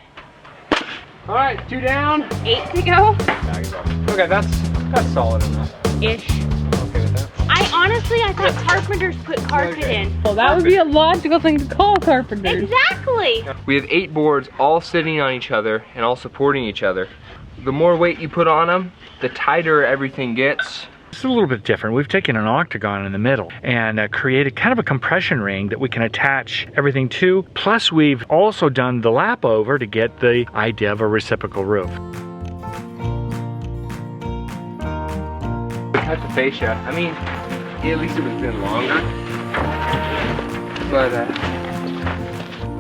[SPEAKER 7] All right, 2 down.
[SPEAKER 5] 8 to go.
[SPEAKER 7] Okay, that's solid enough.
[SPEAKER 5] Ish.
[SPEAKER 7] Okay with that.
[SPEAKER 5] I thought carpenters put carpet in.
[SPEAKER 11] Well, that would be a logical thing to call carpenters.
[SPEAKER 5] Exactly.
[SPEAKER 7] We have 8 boards all sitting on each other and all supporting each other. The more weight you put on them, the tighter everything gets.
[SPEAKER 2] It's a little bit different. We've taken an octagon in the middle and created kind of a compression ring that we can attach everything to. Plus, we've also done the lap over to get the idea of a reciprocal roof.
[SPEAKER 7] Type of fascia. I mean, at least it was been longer. But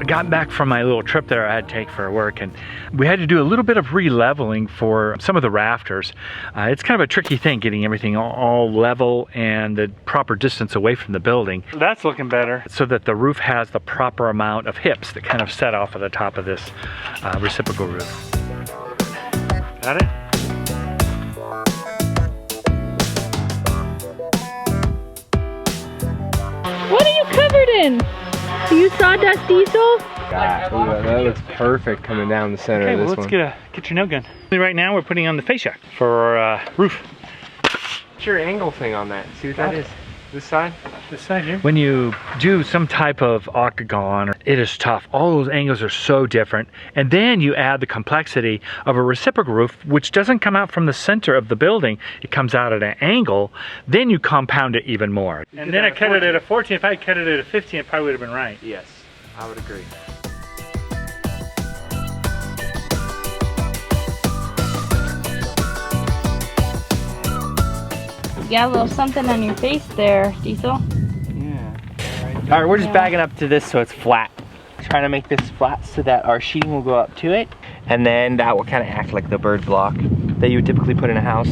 [SPEAKER 2] I got back from my little trip there I had to take for work, and we had to do a little bit of re-leveling for some of the rafters. It's kind of a tricky thing getting everything all level and the proper distance away from the building.
[SPEAKER 8] That's looking better.
[SPEAKER 2] So that the roof has the proper amount of hips that kind of set off of the top of this reciprocal roof.
[SPEAKER 8] Got it?
[SPEAKER 3] What are you covered in? Are you sawdust diesel?
[SPEAKER 7] God, that looks perfect coming down the center
[SPEAKER 8] Okay,
[SPEAKER 7] of
[SPEAKER 8] well,
[SPEAKER 7] this
[SPEAKER 8] let's
[SPEAKER 7] one.
[SPEAKER 8] get your nail gun. Right now, we're putting on the fascia for our roof.
[SPEAKER 7] What's your angle thing on that? See what that is? This side?
[SPEAKER 8] This side here. When you do some type of octagon, it is tough. All those angles are so different. And then you add the complexity of a reciprocal roof, which doesn't come out from the center of the building. It comes out at an angle. Then you compound it even more. And then I cut it at a 14. If I had cut it at a 15, it probably would have been right.
[SPEAKER 7] Yes, I would agree.
[SPEAKER 5] You got a little something on your face there, Diesel.
[SPEAKER 6] Yeah. All right, we're just bagging up to this so it's flat. Trying to make this flat so that our sheeting will go up to it, and then that will kind of act like the bird block that you would typically put in a house.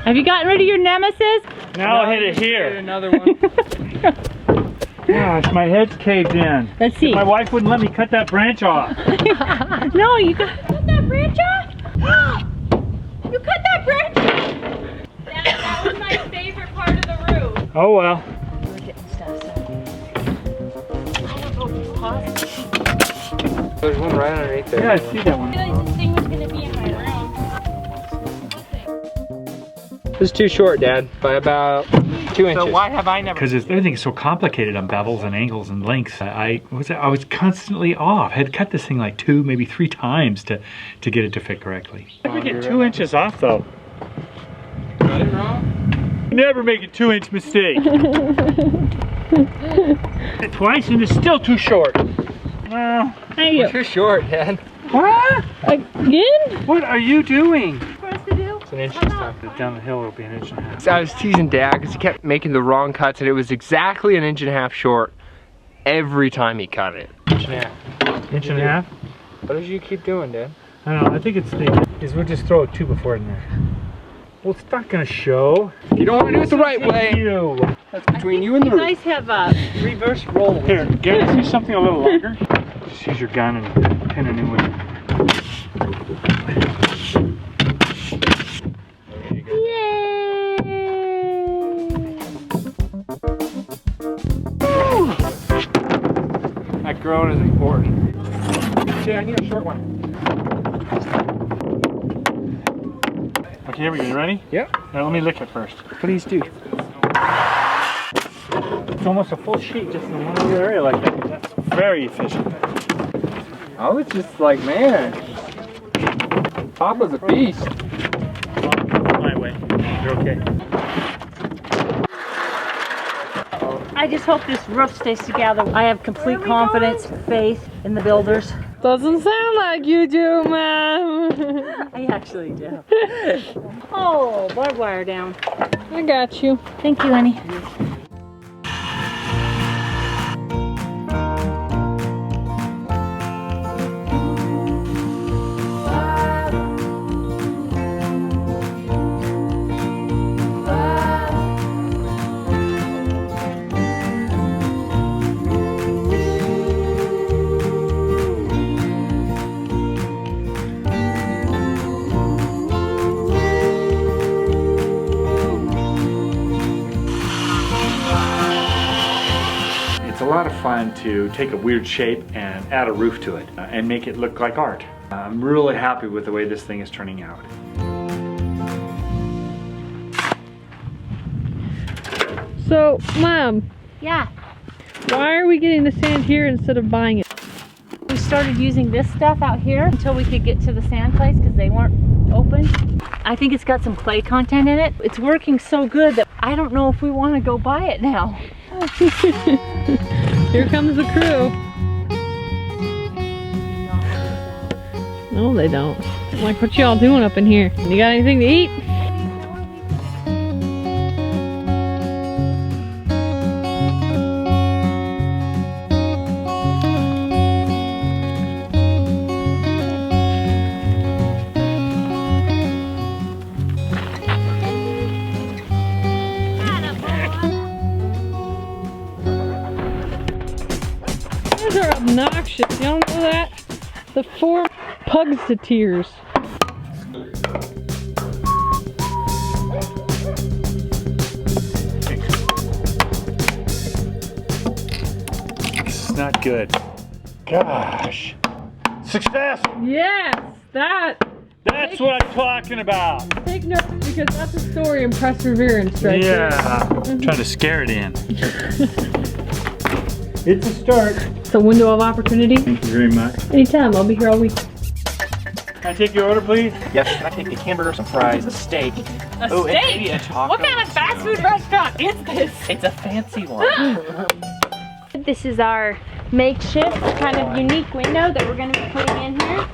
[SPEAKER 3] Have you gotten rid of your nemesis?
[SPEAKER 8] Now I'll hit it here.
[SPEAKER 7] Another one.
[SPEAKER 8] Gosh, my head's caved in.
[SPEAKER 3] Let's see.
[SPEAKER 8] My wife wouldn't let me cut that branch off.
[SPEAKER 3] No, you got cut that branch off? You cut that branch off? That was my favorite part of the roof.
[SPEAKER 8] Oh well.
[SPEAKER 1] We're getting stuff, so.
[SPEAKER 7] There's one right underneath there.
[SPEAKER 8] Yeah, I see that one.
[SPEAKER 5] I realized this thing was gonna be in my room.
[SPEAKER 7] This is too short, Dad, by about 2 inches.
[SPEAKER 6] So why have I never?
[SPEAKER 8] Because everything is so complicated on bevels and angles and lengths. I was constantly off. I had cut this thing like 2, maybe 3 times to get it to fit correctly. Never get 2 inches off though.
[SPEAKER 7] Got it wrong?
[SPEAKER 8] Never make a 2-inch mistake. Twice and it's still too short. Well,
[SPEAKER 3] Hey,
[SPEAKER 7] Too short, Dad.
[SPEAKER 8] what?
[SPEAKER 3] again?
[SPEAKER 8] What are you doing?
[SPEAKER 7] It's an inch this time.
[SPEAKER 8] Down the hill it'll be 1.5 inches.
[SPEAKER 7] So I was teasing Dad because he kept making the wrong cuts and it was exactly 1.5 inches short every time he cut it. 1.5 inches.
[SPEAKER 8] 1.5 inches?
[SPEAKER 7] What did you keep doing, Dad?
[SPEAKER 8] I don't know, I think it's we'll just throw a 2 before in there. Well, it's not gonna show.
[SPEAKER 7] You don't want to do it the right way.
[SPEAKER 8] You.
[SPEAKER 7] That's between you and the
[SPEAKER 3] You
[SPEAKER 7] roof.
[SPEAKER 3] guys have reverse roll.
[SPEAKER 8] Here, Gary, see something a little longer? Just use your gun and pin it in with it.
[SPEAKER 7] That groan is important.
[SPEAKER 8] Yeah, I need a short one. Okay, here we go. You ready?
[SPEAKER 7] Yep.
[SPEAKER 8] Now let me lick it first.
[SPEAKER 7] Please do.
[SPEAKER 8] It's almost a full sheet just in one little area like that. That's very efficient.
[SPEAKER 7] I was just like, man, Papa's a beast.
[SPEAKER 8] My way. You're okay.
[SPEAKER 1] I just hope this roof stays together. I have complete confidence, faith in the builders.
[SPEAKER 11] Doesn't sound like you do, Mom.
[SPEAKER 1] I actually do. Oh, barbed wire down.
[SPEAKER 11] I got you.
[SPEAKER 1] Thank you, honey.
[SPEAKER 8] It's a lot of fun to take a weird shape and add a roof to it and make it look like art. I'm really happy with the way this thing is turning out.
[SPEAKER 11] So, Mom,
[SPEAKER 1] Yeah,
[SPEAKER 11] why are we getting the sand here instead of buying it?
[SPEAKER 1] we started using this stuff out here until we could get to the sand place because they weren't open. I think it's got some clay content in it. It's working so good that I don't know if we want to go buy it now.
[SPEAKER 11] Here comes the crew. No, they don't. Like, what y'all doing up in here? You got anything to eat? Those are obnoxious. Y'all know that? The 4 pugs to tears.
[SPEAKER 8] This is not good. Gosh. Success!
[SPEAKER 11] Yes,
[SPEAKER 8] That's what I'm talking about.
[SPEAKER 11] take notes because that's a story in perseverance right there.
[SPEAKER 8] Yeah. I'm trying to scare it in. It's a start.
[SPEAKER 11] It's a window of opportunity.
[SPEAKER 8] Thank you very much.
[SPEAKER 11] Anytime, I'll be here all week.
[SPEAKER 8] Can I take your order, please?
[SPEAKER 6] Yes, can I take a hamburger, some fries, a steak?
[SPEAKER 5] A
[SPEAKER 6] Oh, and
[SPEAKER 5] steak?
[SPEAKER 6] maybe a taco.
[SPEAKER 5] What kind of fast food restaurant is this?
[SPEAKER 6] It's a fancy one.
[SPEAKER 5] This is our makeshift kind of unique window that we're going to be putting in here.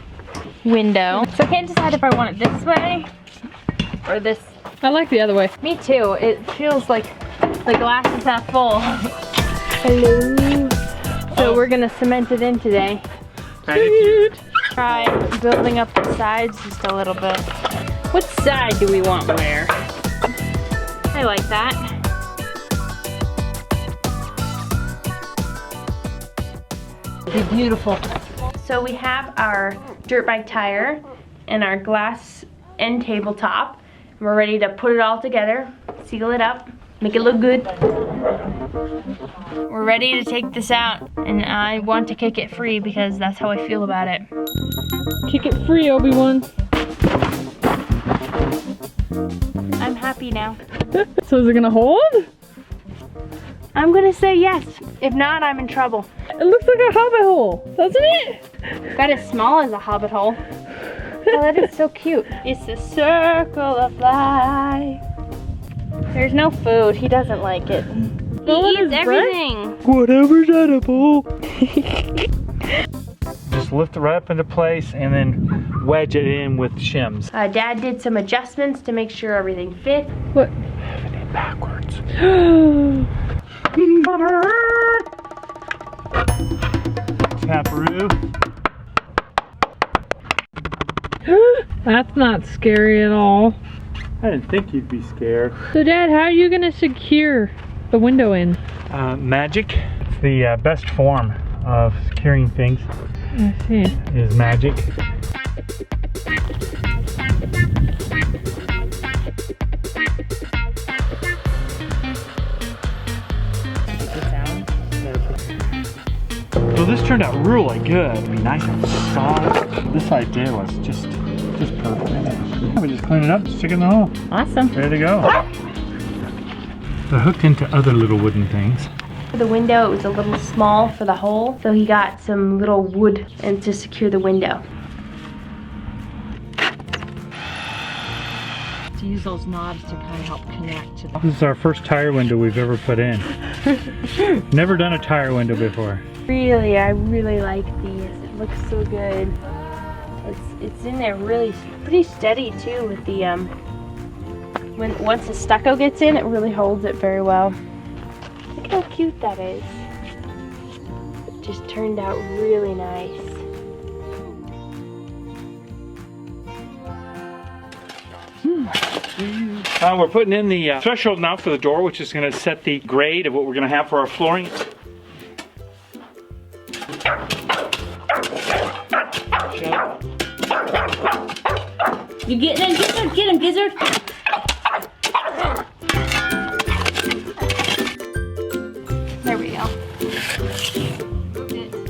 [SPEAKER 5] Window. So I can't decide if I want it this way or this.
[SPEAKER 11] I like the other way.
[SPEAKER 5] Me too. It feels like the glass is half full. Hello. So we're going to cement it in today. Try building up the sides just a little bit. What side do we want where? I like that.
[SPEAKER 1] Be beautiful.
[SPEAKER 5] So we have our dirt bike tire and our glass end tabletop. We're ready to put it all together, seal it up, make it look good. We're ready to take this out, and I want to kick it free because that's how I feel about it.
[SPEAKER 11] Kick it free, Obi-Wan.
[SPEAKER 5] I'm happy now.
[SPEAKER 11] So is it gonna hold?
[SPEAKER 5] I'm gonna say yes. If not, I'm in trouble.
[SPEAKER 11] It looks like a hobbit hole, doesn't it?
[SPEAKER 5] Got as small as a hobbit hole. Oh, that is so cute. It's a circle of life. There's no food. He doesn't like it. He eats everything.
[SPEAKER 8] Whatever's edible. Just lift it right up into place and then wedge it in with shims.
[SPEAKER 5] Dad did some adjustments to make sure everything fit.
[SPEAKER 11] What?
[SPEAKER 8] Have it in backwards. Taparoo.
[SPEAKER 11] That's not scary at all.
[SPEAKER 8] I didn't think you'd be scared.
[SPEAKER 11] So Dad, how are you gonna secure the window in?
[SPEAKER 8] Magic. It's the best form of securing things.
[SPEAKER 11] I see.
[SPEAKER 8] Is magic. So this turned out really good. I mean, nice and solid. This idea was just perfect. We just clean it up, stick it in the hole.
[SPEAKER 5] Awesome.
[SPEAKER 8] Ready to go. They're hooked into other little wooden things.
[SPEAKER 5] For the window, it was a little small for the hole, so he got some little wood and to secure the window.
[SPEAKER 1] To use those knobs to kind of help connect to the...
[SPEAKER 8] This is our first tire window we've ever put in. Never done a tire window before.
[SPEAKER 5] Really, I really like these. It looks so good. It's in there really pretty steady too with the once the stucco gets in, it really holds it very well. Look how cute that is. It just turned out really nice.
[SPEAKER 8] We're putting in the threshold now for the door, which is going to set the grade of what we're going to have for our flooring.
[SPEAKER 1] You getting in, Gizzard? Get him, Gizzard!
[SPEAKER 5] There we go.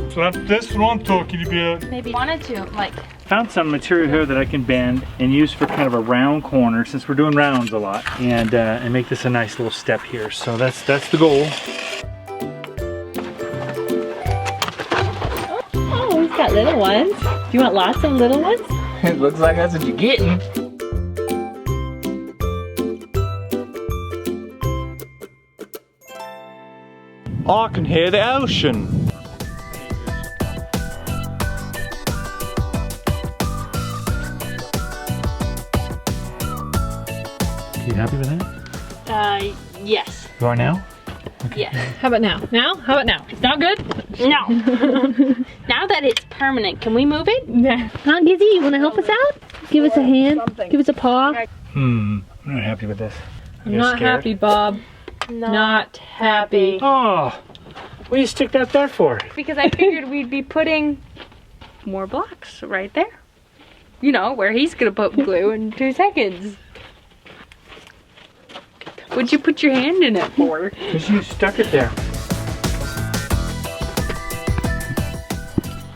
[SPEAKER 8] So that's this one I'm talking about.
[SPEAKER 5] Maybe wanted to, like...
[SPEAKER 8] Found some material here that I can bend and use for kind of a round corner, since we're doing rounds a lot, and make this a nice little step here. So that's the goal.
[SPEAKER 1] Oh, we've got little ones. Do you want lots of little ones?
[SPEAKER 6] It looks like that's what you're getting.
[SPEAKER 9] I can hear the ocean.
[SPEAKER 8] You happy with that?
[SPEAKER 5] Yes.
[SPEAKER 8] You are now?
[SPEAKER 5] Yes.
[SPEAKER 11] How about now? Now? How about now? It's not good?
[SPEAKER 5] No. Now that it's permanent, can we move it?
[SPEAKER 11] Yeah. Huh, Gizzy, you wanna help us out? Give us a hand. Give us a paw.
[SPEAKER 8] I'm not happy with this.
[SPEAKER 11] I'm not happy, Bob. Not happy.
[SPEAKER 8] Oh, what do you stick that there for?
[SPEAKER 5] Because I figured we'd be putting more blocks right there. you know, where he's gonna put glue in 2 seconds. What'd you put your hand in it for?
[SPEAKER 8] Because you stuck it there.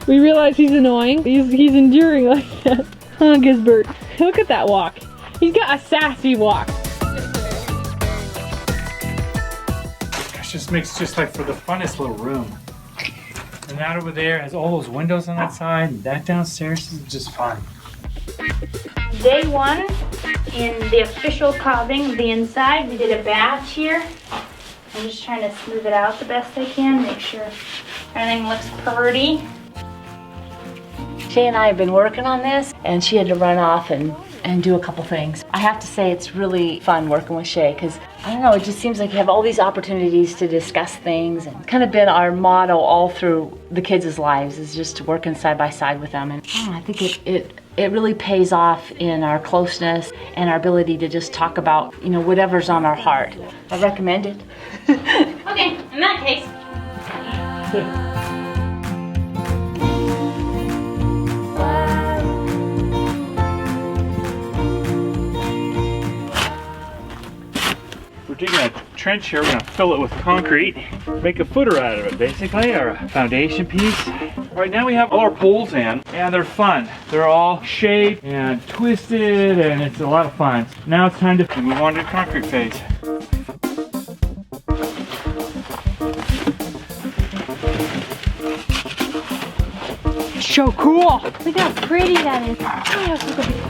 [SPEAKER 11] We realize he's annoying. He's enduring like that. Huh, Gisbert? Look at that walk. He's got a sassy walk.
[SPEAKER 8] Gosh, this makes just like for the funnest little room. And that over there has all those windows on that side, and that downstairs is just fun.
[SPEAKER 5] Day 1 in the official carving of the inside, we did a batch here. I'm just trying to smooth it out the best I can, make sure everything looks pretty.
[SPEAKER 1] Shae and I have been working on this, and she had to run off and do a couple things. I have to say it's really fun working with Shae because, I don't know, it just seems like you have all these opportunities to discuss things, and kind of been our motto all through the kids' lives is just working side by side with them. And I think it really pays off in our closeness and our ability to just talk about, you know, whatever's on our heart. I recommend it.
[SPEAKER 5] Okay, in that case.
[SPEAKER 8] We're digging a trench here. We're gonna fill it with concrete, make a footer out of it, basically, or a foundation piece. Right now we have all our poles in, and they're fun. They're all shaped and twisted, and it's a lot of fun. Now it's time to move on to the concrete phase.
[SPEAKER 11] So cool.
[SPEAKER 5] Look how pretty that is.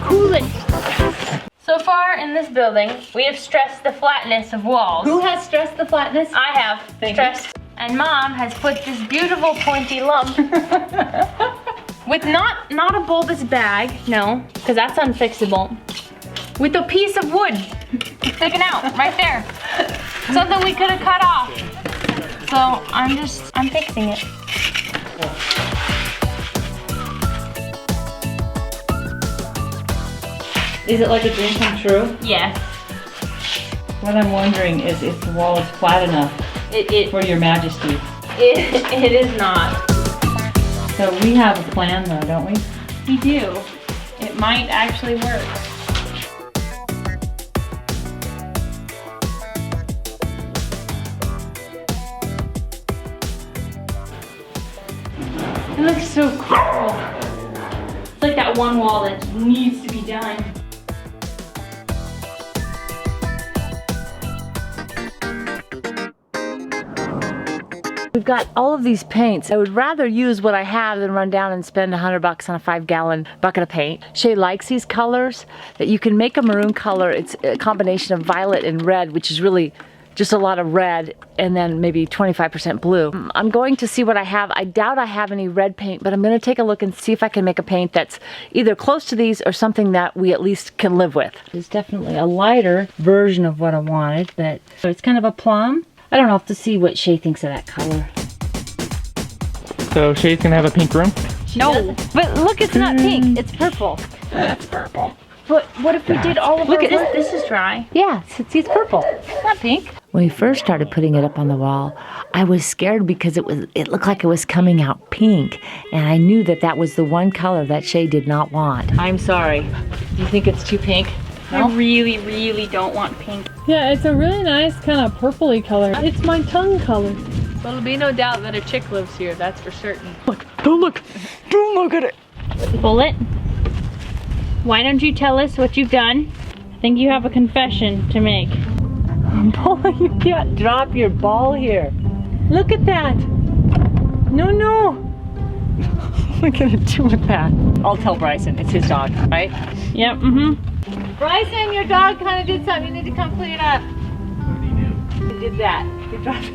[SPEAKER 5] Coolest. So far in this building, we have stressed the flatness of walls.
[SPEAKER 1] Who has stressed the flatness?
[SPEAKER 5] I have stressed. And Mom has put this beautiful pointy lump with not a bulbous bag, no, because that's unfixable. With a piece of wood sticking out right there. Something we could have cut off. So I'm fixing it.
[SPEAKER 1] Is it like a dream come true?
[SPEAKER 5] Yes.
[SPEAKER 1] What I'm wondering is if the wall is flat enough for your majesty.
[SPEAKER 5] It is not.
[SPEAKER 1] So we have a plan though, don't we?
[SPEAKER 5] We do. It might actually work. It looks so cool. It's like that one wall that needs to be done.
[SPEAKER 1] We've got all of these paints. I would rather use what I have than run down and spend $100 on a 5-gallon bucket of paint. Shae likes these colors, that you can make a maroon color. It's a combination of violet and red, which is really just a lot of red, and then maybe 25% blue. I'm going to see what I have. I doubt I have any red paint, but I'm gonna take a look and see if I can make a paint that's either close to these or something that we at least can live with. It's definitely a lighter version of what I wanted, but it's kind of a plum. I don't know, I'll have to see what Shae thinks of that color.
[SPEAKER 6] So Shae's gonna have a pink room?
[SPEAKER 5] No, but look, it's not pink, it's purple.
[SPEAKER 6] That's purple.
[SPEAKER 5] But what if we did all of
[SPEAKER 1] Look
[SPEAKER 5] our
[SPEAKER 1] at
[SPEAKER 5] work? This is dry.
[SPEAKER 1] Yeah, see, it's purple. It's not pink. When we first started putting it up on the wall, I was scared because it looked like it was coming out pink, and I knew that was the one color that Shae did not want. I'm sorry. Do you think it's too pink? No?
[SPEAKER 5] I really, really don't want pink.
[SPEAKER 11] Yeah, it's a really nice kind of purpley color. It's my tongue color.
[SPEAKER 3] There'll be no doubt that a chick lives here, that's for certain.
[SPEAKER 11] Look, don't look at it.
[SPEAKER 5] Bullet, why don't you tell us what you've done? I think you have a confession to make.
[SPEAKER 1] Bullet, you can't drop your ball here. Look at that. No. What am I gonna do with that? I'll tell Bryson, it's his dog, right?
[SPEAKER 5] Yep,
[SPEAKER 1] Bryson, your dog kind of did something. You need to come clean it up. What did he do? He did that. He dropped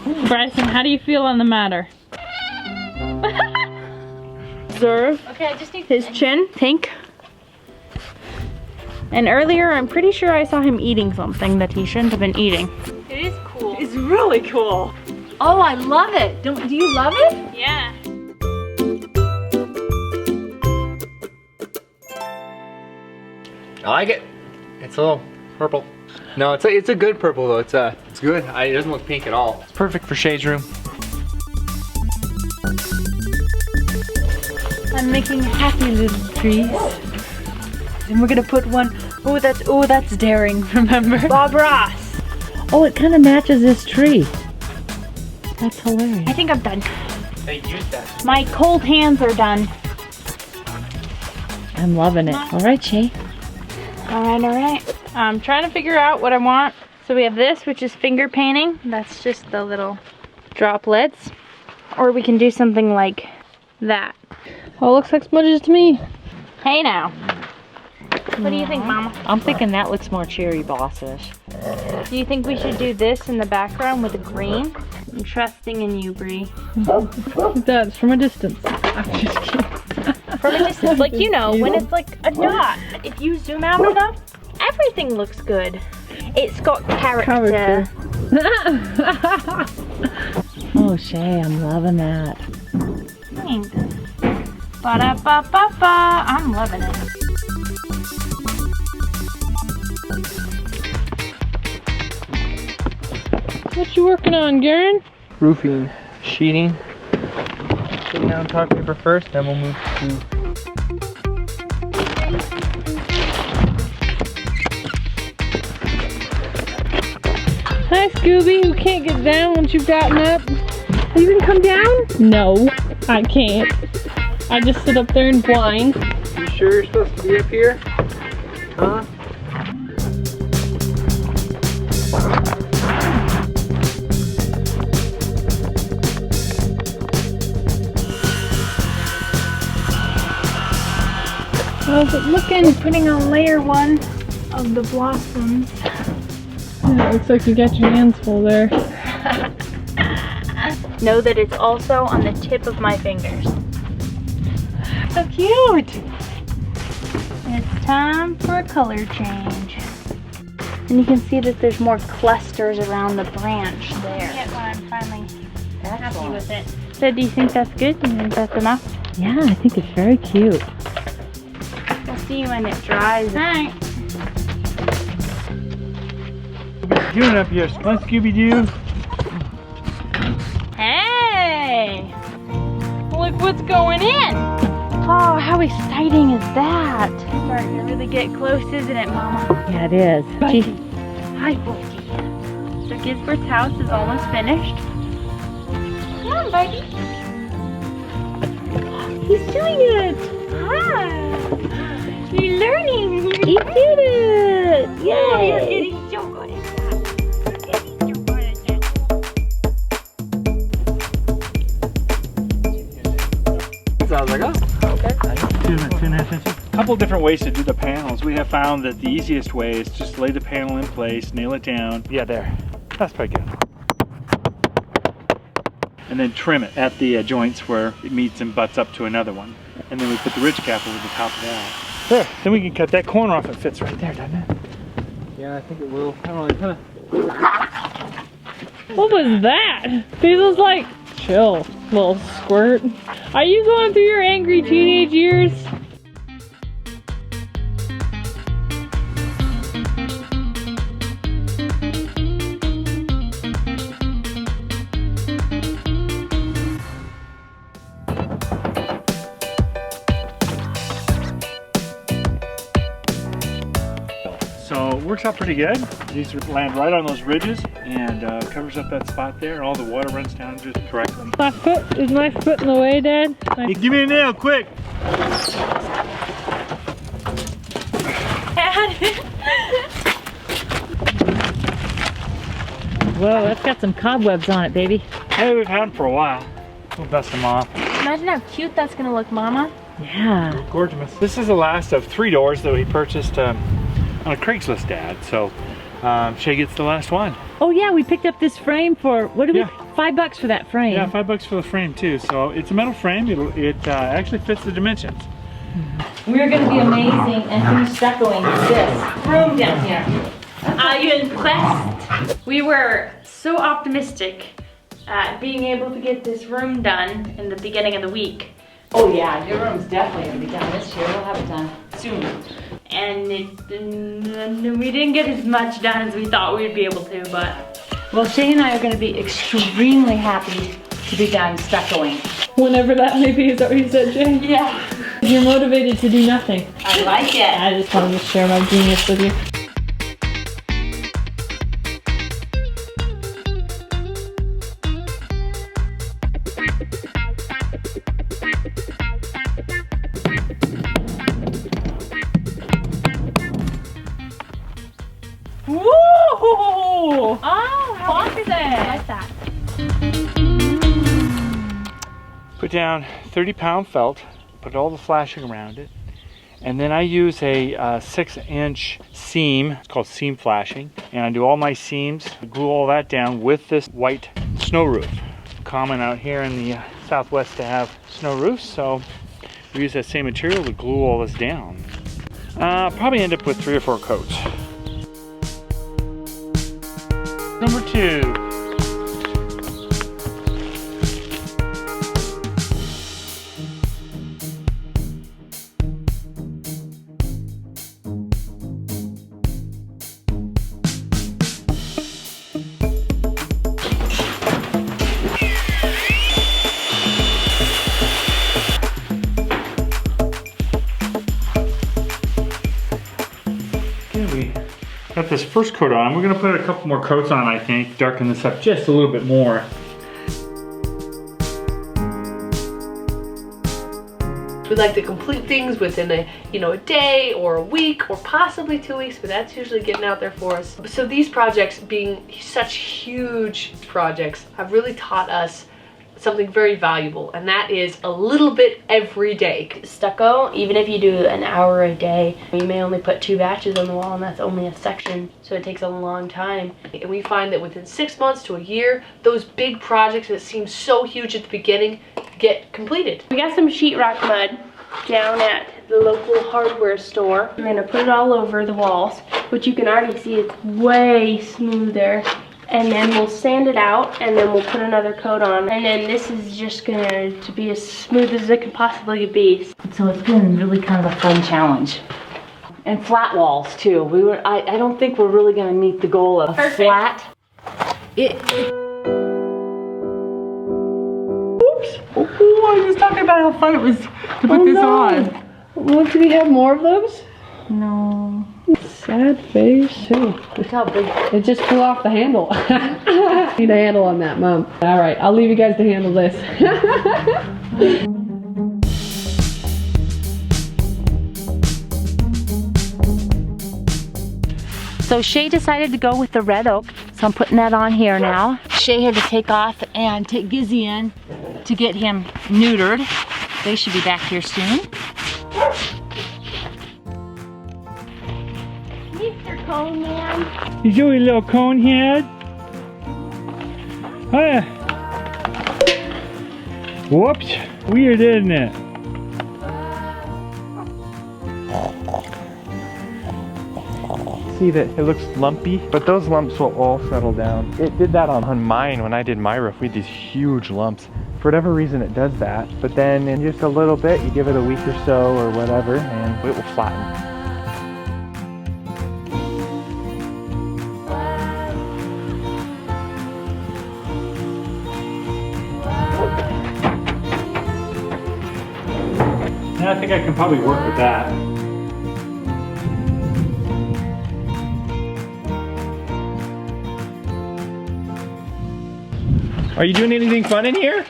[SPEAKER 1] it.
[SPEAKER 5] Bryson, how do you feel on the matter? Observe.
[SPEAKER 1] Okay, I just need
[SPEAKER 5] his chin, pink. And earlier, I'm pretty sure I saw him eating something that he shouldn't have been eating. It is cool.
[SPEAKER 1] It's really cool. Oh, I love it. Do you love it?
[SPEAKER 5] Yeah.
[SPEAKER 7] I like it. It's a little purple. No, it's a good purple though. It's good. It doesn't look pink at all.
[SPEAKER 6] It's perfect for Shae's room.
[SPEAKER 5] I'm I'm making happy little trees. And we're gonna put one, oh that's daring, remember? Bob Ross.
[SPEAKER 3] Oh, it kind of matches this tree. That's hilarious.
[SPEAKER 5] I think I'm done.
[SPEAKER 6] They use that.
[SPEAKER 5] My cold hands are done.
[SPEAKER 3] I'm loving it. All right, Shae.
[SPEAKER 5] All right. I'm trying to figure out what I want. So we have this, which is finger painting. That's just the little droplets. Or we can do something like that.
[SPEAKER 11] Oh, looks like smudges to me.
[SPEAKER 5] Hey now. What do you think, Mama?
[SPEAKER 3] I'm thinking that looks more cherry blossomish.
[SPEAKER 5] Do you think we should do this in the background with the green? I'm trusting in you, Bree.
[SPEAKER 11] That's from a distance. I'm just kidding.
[SPEAKER 5] From a distance, like you know, when it's like a dot. If you zoom out enough, everything looks good. It's got character.
[SPEAKER 3] Oh, Shae, I'm loving that.
[SPEAKER 5] Thanks. Ba-da-ba-ba-ba. I'm loving it.
[SPEAKER 11] What you working on, Garen?
[SPEAKER 6] Roofing, sheeting. Put down tar paper first, then we'll move to.
[SPEAKER 11] Hi, Scooby, who can't get down once you've gotten up. Are you gonna come down? No, I can't. I just sit up there and whine.
[SPEAKER 6] You sure you're supposed to be up here? Huh?
[SPEAKER 11] How's it looking?
[SPEAKER 5] We're putting on layer 1 of the blossoms.
[SPEAKER 11] Yeah, it looks like you got your hands full there.
[SPEAKER 5] Know that it's also on the tip of my fingers. So cute! It's time for a color change. And you can see that there's more clusters around the branch there. Get when I'm finally happy with it. So do you think that's good? Do you think that's enough?
[SPEAKER 3] Yeah, I think it's very cute.
[SPEAKER 5] We'll see when it dries. Alright.
[SPEAKER 9] Doing up here, Spun Scooby-Doo.
[SPEAKER 5] Hey! Look what's going in! Oh, how exciting is that? It's starting to really get close, isn't it, Mama?
[SPEAKER 3] Yeah, it is.
[SPEAKER 5] Hi, Blvd. So Gisbert's house is almost finished. Come on, Buddy. He's doing it! Hi! You're learning! He did it! Yay! Oh, you're getting so good at that.
[SPEAKER 6] I was like, oh, okay.
[SPEAKER 9] 2.5 inches. A couple different ways to do the panels. We have found that the easiest way is just lay the panel in place, nail it down. Yeah, there. That's pretty good. And then trim it at the joints where it meets and butts up to another one. And then we put the ridge cap over the top of that. There, then we can cut that corner off. It fits right there, doesn't it?
[SPEAKER 6] Yeah, I think it will. I don't know,
[SPEAKER 11] What was that? This was like, chill, little squirt. Are you going through your angry teenage years?
[SPEAKER 9] So it works out pretty good. These land right on those ridges and covers up that spot there. All the water runs down just correctly.
[SPEAKER 11] Is my foot in the way, Dad?
[SPEAKER 9] Hey, give me a nail, quick!
[SPEAKER 3] Whoa, that's got some cobwebs on it, baby.
[SPEAKER 9] Hey, we've had them for a while. We'll dust them off.
[SPEAKER 5] Imagine how cute that's gonna look, Mama.
[SPEAKER 3] Yeah.
[SPEAKER 9] Gorgeous. This is the last of 3 doors that we purchased on a Craigslist ad. So Shae gets the last one.
[SPEAKER 3] Oh yeah, we picked up this frame for, what did we, $5 for that frame.
[SPEAKER 9] Yeah, $5 for the frame too. So it's a metal frame. It actually fits the dimensions.
[SPEAKER 1] We're going to be amazing and finish stuccoing this room down here.
[SPEAKER 5] Are you impressed? We were so optimistic at being able to get this room done in the beginning of the week.
[SPEAKER 1] Oh yeah, your room's definitely going to be done this year. We'll have it done soon.
[SPEAKER 5] And we didn't get as much done as we thought we'd be able to, but...
[SPEAKER 1] Well, Shae and I are going to be extremely happy to be done stuccoing.
[SPEAKER 11] Whenever that may be, is that what you said, Jay?
[SPEAKER 5] Yeah.
[SPEAKER 11] You're motivated to do nothing.
[SPEAKER 1] I like it.
[SPEAKER 11] I just wanted to share my genius with you.
[SPEAKER 3] Woo! Oh, how long is it? I like that.
[SPEAKER 9] Put down 30-pound felt, put all the flashing around it, and then I use a 6-inch seam. It's called seam flashing, and I do all my seams, glue all that down with this white snow roof. Common out here in the Southwest to have snow roofs, so we use that same material to glue all this down. Probably end up with 3 or 4 coats. Number 2. Got this first coat on. We're gonna put a couple more coats on, I think. Darken this up just a little bit more.
[SPEAKER 11] We like to complete things within a day or a week or possibly 2 weeks, but that's usually getting out there for us. So these projects, being such huge projects, have really taught us something very valuable, and that is a little bit every day.
[SPEAKER 5] Stucco, even if you do an hour a day, you may only put 2 batches on the wall, and that's only a section, so it takes a long time.
[SPEAKER 11] And we find that within 6 months to a year, those big projects that seem so huge at the beginning get completed.
[SPEAKER 5] We got some sheetrock mud down at the local hardware store. We're gonna put it all over the walls, which you can already see it's way smoother. And then we'll sand it out, and then we'll put another coat on. And then this is just going to be as smooth as it can possibly be.
[SPEAKER 1] So it's been really kind of a fun challenge. And flat walls too. I don't think we're really going to meet the goal of flat.
[SPEAKER 11] Oops.
[SPEAKER 1] Oh, I was talking about how fun it was to put this on.
[SPEAKER 11] Well, do we have more of those?
[SPEAKER 1] No.
[SPEAKER 11] Sad face.
[SPEAKER 1] Look how big.
[SPEAKER 11] It just flew off the handle. Need a handle on that, Mom. All right, I'll leave you guys to handle this.
[SPEAKER 1] So Shae decided to go with the red oak, so I'm putting that on here now. Shae had to take off and take Gizzy in to get him neutered. They should be back here soon.
[SPEAKER 5] Mr. Cone Man.
[SPEAKER 9] You doing, little cone head? Whoops. Weird, isn't it?
[SPEAKER 6] See that it looks lumpy, but those lumps will all settle down. It did that on mine when I did my roof. We had these huge lumps. For whatever reason it does that, but then in just a little bit, you give it a week or so or whatever, and it will flatten.
[SPEAKER 9] I think I can probably work with that.
[SPEAKER 6] Are you doing anything fun in here?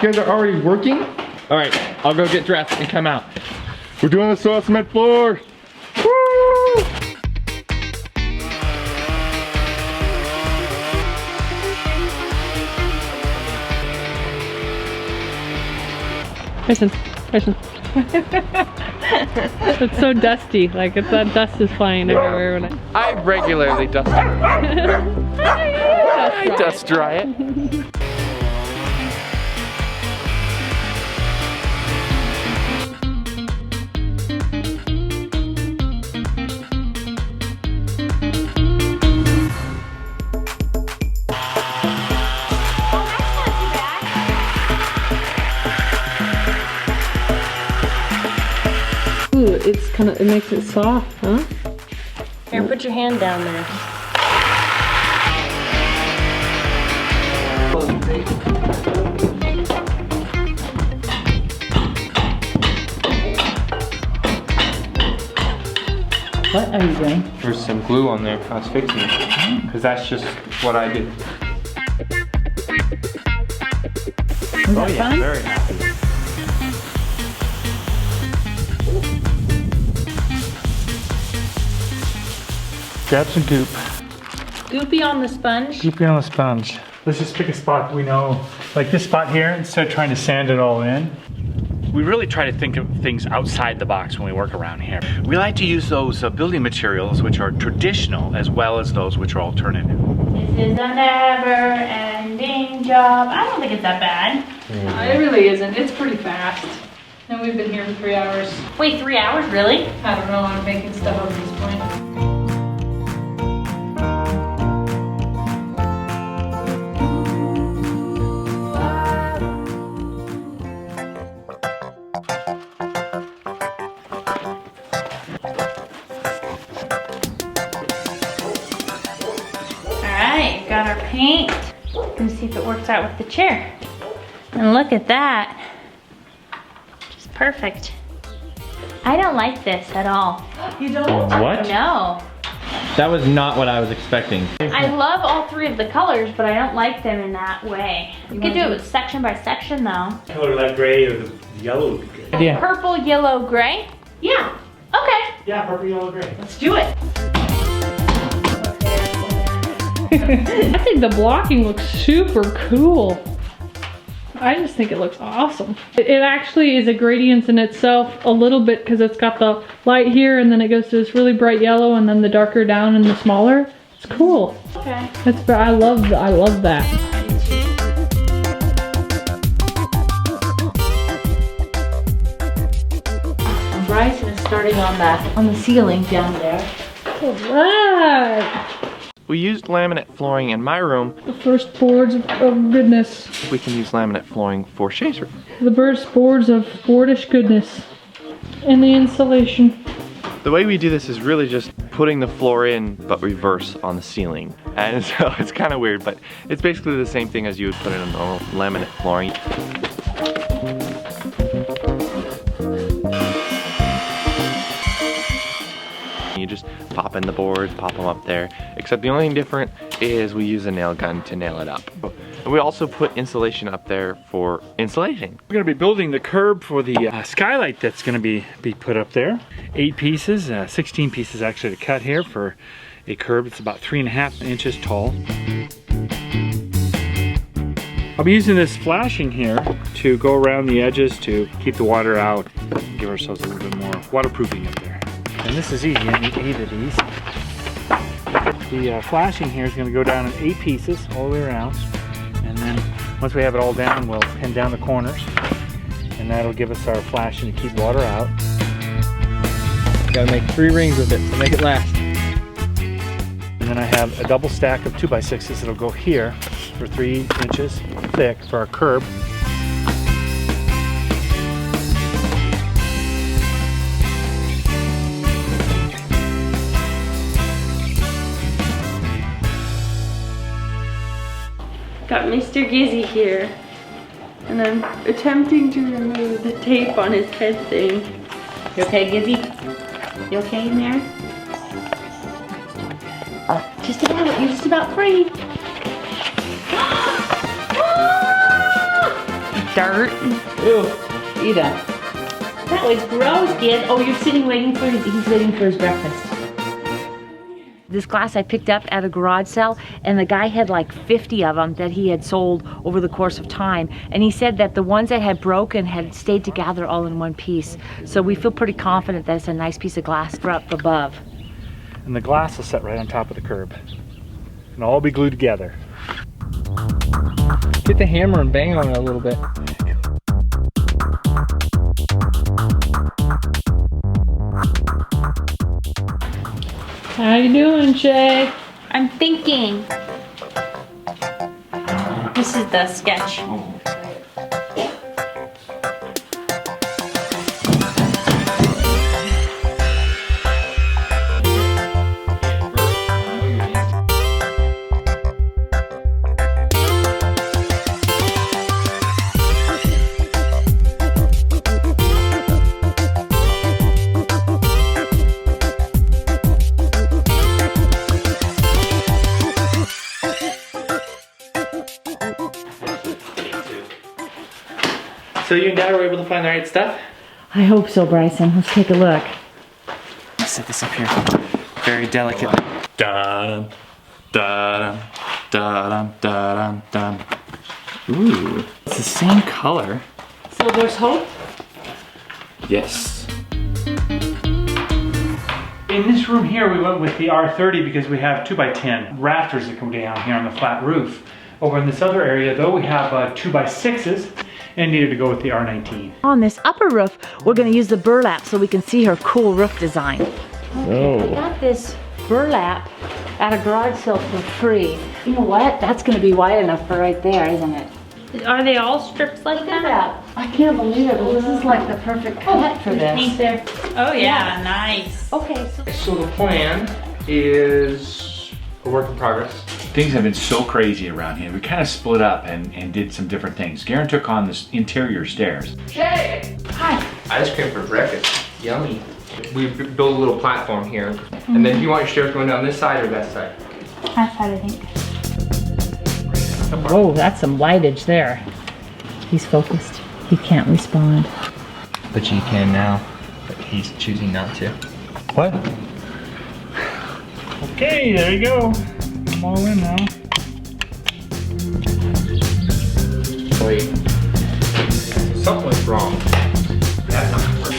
[SPEAKER 6] You guys are already working? All right, I'll go get dressed and come out. We're doing the soil cement floor. Woo!
[SPEAKER 11] Listen. It's so dusty, like that dust is flying everywhere. When
[SPEAKER 6] I regularly dust it. I dust dry it.
[SPEAKER 11] Ooh, it makes it soft, huh?
[SPEAKER 5] Here, put your hand down there.
[SPEAKER 3] What are you doing?
[SPEAKER 7] There's some glue on there. I was fixing it. Because that's just what I do.
[SPEAKER 3] Was that fun?
[SPEAKER 6] Very happy.
[SPEAKER 9] Grab some goop.
[SPEAKER 5] Goopy on the sponge.
[SPEAKER 9] Goopy on the sponge. Let's just pick a spot we know, like this spot here, instead of trying to sand it all in.
[SPEAKER 8] We really try to think of things outside the box when we work around here. We like to use those building materials which are traditional as well as those which are alternative.
[SPEAKER 5] This is a never-ending job. I don't think it's that bad.
[SPEAKER 3] It really isn't. It's pretty fast. And we've been here for 3 hours.
[SPEAKER 5] Wait, 3 hours, really?
[SPEAKER 3] I don't know, I'm making stuff up at this point.
[SPEAKER 5] Alright, got our paint. Let's see if it works out with the chair. And look at that. Just perfect. I don't like this at all.
[SPEAKER 3] You don't?
[SPEAKER 6] What?
[SPEAKER 5] No.
[SPEAKER 6] That was not what I was expecting.
[SPEAKER 5] I love all three of the colors, but I don't like them in that way. You could do it with section by section though.
[SPEAKER 9] Color like gray or the yellow would be good.
[SPEAKER 6] Yeah.
[SPEAKER 5] Purple, yellow, gray?
[SPEAKER 3] Yeah.
[SPEAKER 5] Okay,
[SPEAKER 9] Yeah, purple, yellow, gray.
[SPEAKER 3] Let's do it.
[SPEAKER 12] I think the blocking looks super cool. I just think it looks awesome. It actually is a gradient in itself a little bit because it's got the light here and then it goes to this really bright yellow and then the darker down and the smaller. It's cool.
[SPEAKER 5] okay.
[SPEAKER 12] I love that.
[SPEAKER 1] Bryson is starting on the ceiling down there.
[SPEAKER 12] All right.
[SPEAKER 6] We used laminate flooring in my room.
[SPEAKER 12] The first boards of goodness.
[SPEAKER 6] We can use laminate flooring for Shae's room.
[SPEAKER 12] The first boards of boardish goodness. And the insulation.
[SPEAKER 6] The way we do this is really just putting the floor in, but reverse on the ceiling. And so it's kind of weird, but it's basically the same thing as you would put in a normal laminate flooring. You just pop in the boards, pop them up there. Except the only thing different is we use a nail gun to nail it up. And we also put insulation up there for insulation.
[SPEAKER 9] We're gonna be building the curb for the skylight that's gonna be put up there. 8 pieces, 16 pieces actually to cut here for a curb. It's about 3.5 inches tall. I'll be using this flashing here to go around the edges to keep the water out, give ourselves a little bit more waterproofing up there. And this is easy, I need 8 of these. The flashing here is going to go down in 8 pieces all the way around. And then once we have it all down, we'll pin down the corners. And that'll give us our flashing to keep water out.
[SPEAKER 6] Gotta make 3 rings with it to make it last.
[SPEAKER 9] And then I have a double stack of 2x6s that'll go here for 3 inches thick for our curb.
[SPEAKER 5] Got Mr. Gizzy here, and I'm attempting to remove the tape on his head thing. You okay, Gizzy? You okay in there? Just about, you're just about free. Dirt.
[SPEAKER 1] Ew. Eat that.
[SPEAKER 5] That was gross, Giz. Oh, you're sitting waiting for he's waiting for his breakfast.
[SPEAKER 1] This glass I picked up at a garage sale, and the guy had like 50 of them that he had sold over the course of time. And he said that the ones that had broken had stayed together all in one piece. So we feel pretty confident that it's a nice piece of glass for up above.
[SPEAKER 9] And the glass will set right on top of the curb. And all be glued together.
[SPEAKER 6] Get the hammer and bang on it a little bit.
[SPEAKER 12] How you doing, Shae?
[SPEAKER 5] I'm thinking. This is the sketch.
[SPEAKER 6] So you and Dad were able to find the right stuff?
[SPEAKER 1] I hope so, Bryson. Let's take a look.
[SPEAKER 6] Let's set this up here. Very delicate. Da-dum, da-dum, da-dum, da-dum, dum. Ooh, it's the same color.
[SPEAKER 1] So there's hope?
[SPEAKER 6] Yes.
[SPEAKER 9] In this room here, we went with the R30 because we have 2x10 rafters that come down here on the flat roof. Over in this other area, though, we have 2x6s and needed to go with the R19.
[SPEAKER 1] On this upper roof, we're going to use the burlap so we can see her cool roof design.
[SPEAKER 6] Oh.
[SPEAKER 1] I got this burlap at a garage sale for free. You know what? That's going to be wide enough for right there, isn't it?
[SPEAKER 5] Are they all strips like that?
[SPEAKER 1] I can't believe it, but this is like the perfect cut for
[SPEAKER 5] Paint
[SPEAKER 1] this.
[SPEAKER 5] there. Oh yeah, nice.
[SPEAKER 1] Okay,
[SPEAKER 7] So the plan is a work in progress.
[SPEAKER 2] Things have been so crazy around here. We kind of split up and did some different things. Garen took on the interior stairs.
[SPEAKER 7] Shae!
[SPEAKER 1] Hi.
[SPEAKER 7] Ice cream for breakfast. Yummy. We built a little platform here. And then you want your stairs going down this side or that side?
[SPEAKER 5] That side, I think.
[SPEAKER 1] Whoa, that's some lightage there. He's focused. He can't respond.
[SPEAKER 7] But you can now. But he's choosing not to.
[SPEAKER 6] What?
[SPEAKER 9] Okay, there you go. I'm all in now.
[SPEAKER 7] Wait. Something was wrong. That's not gonna work.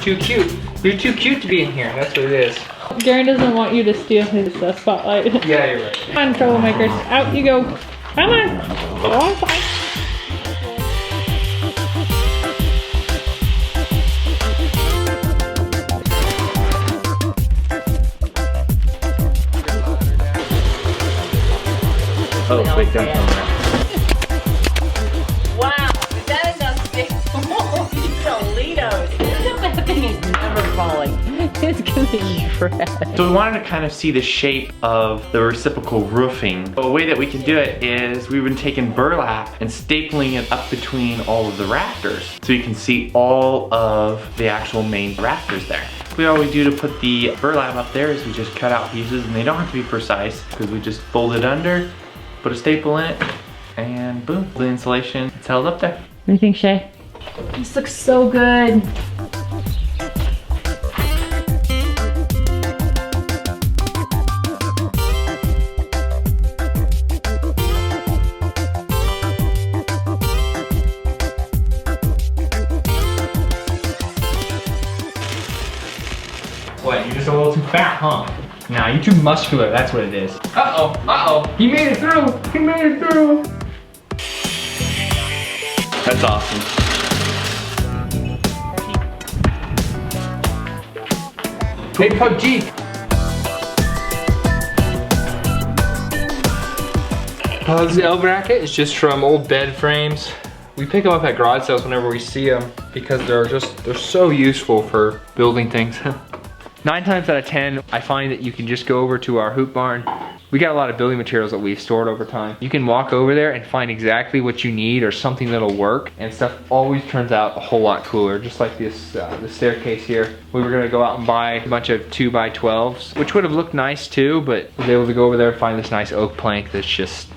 [SPEAKER 7] Too cute. You're too cute to be in here. That's what it is.
[SPEAKER 12] Garen doesn't want you to steal his spotlight.
[SPEAKER 7] Yeah, you're right.
[SPEAKER 12] Come on, troublemakers. Out you go. Come on. Go on, fine.
[SPEAKER 6] Oh, wait, don't film that.
[SPEAKER 1] Wow, is that enough space? Holy Toledo. That thing is never falling. It's gonna be trash.
[SPEAKER 6] So we wanted to kind of see the shape of the reciprocal roofing. A way that we can do it is we've been taking burlap and stapling it up between all of the rafters so you can see all of the actual main rafters there. All we do to put the burlap up there is we just cut out pieces, and they don't have to be precise because we just fold it under, put a staple in it, and boom, the insulation, it's held up there.
[SPEAKER 1] What do you think, Shae? This looks so good.
[SPEAKER 7] What, you're just a little too fat, huh? Nah, you're too muscular, that's what it is. Uh-oh, uh-oh, he made it through, he made it through.
[SPEAKER 6] That's awesome.
[SPEAKER 7] Hey, PUBG. This L bracket is just from old bed frames. We pick them up at garage sales whenever we see them because they're so useful for building things. 9 times out of 10, I find that you can just go over to our hoop barn. We got a lot of building materials that we've stored over time. You can walk over there and find exactly what you need or something that'll work, and stuff always turns out a whole lot cooler. Just like this staircase here. We were gonna go out and buy a bunch of 2x12s, which would have looked nice too, but I was able to go over there and find this nice oak plank that's just,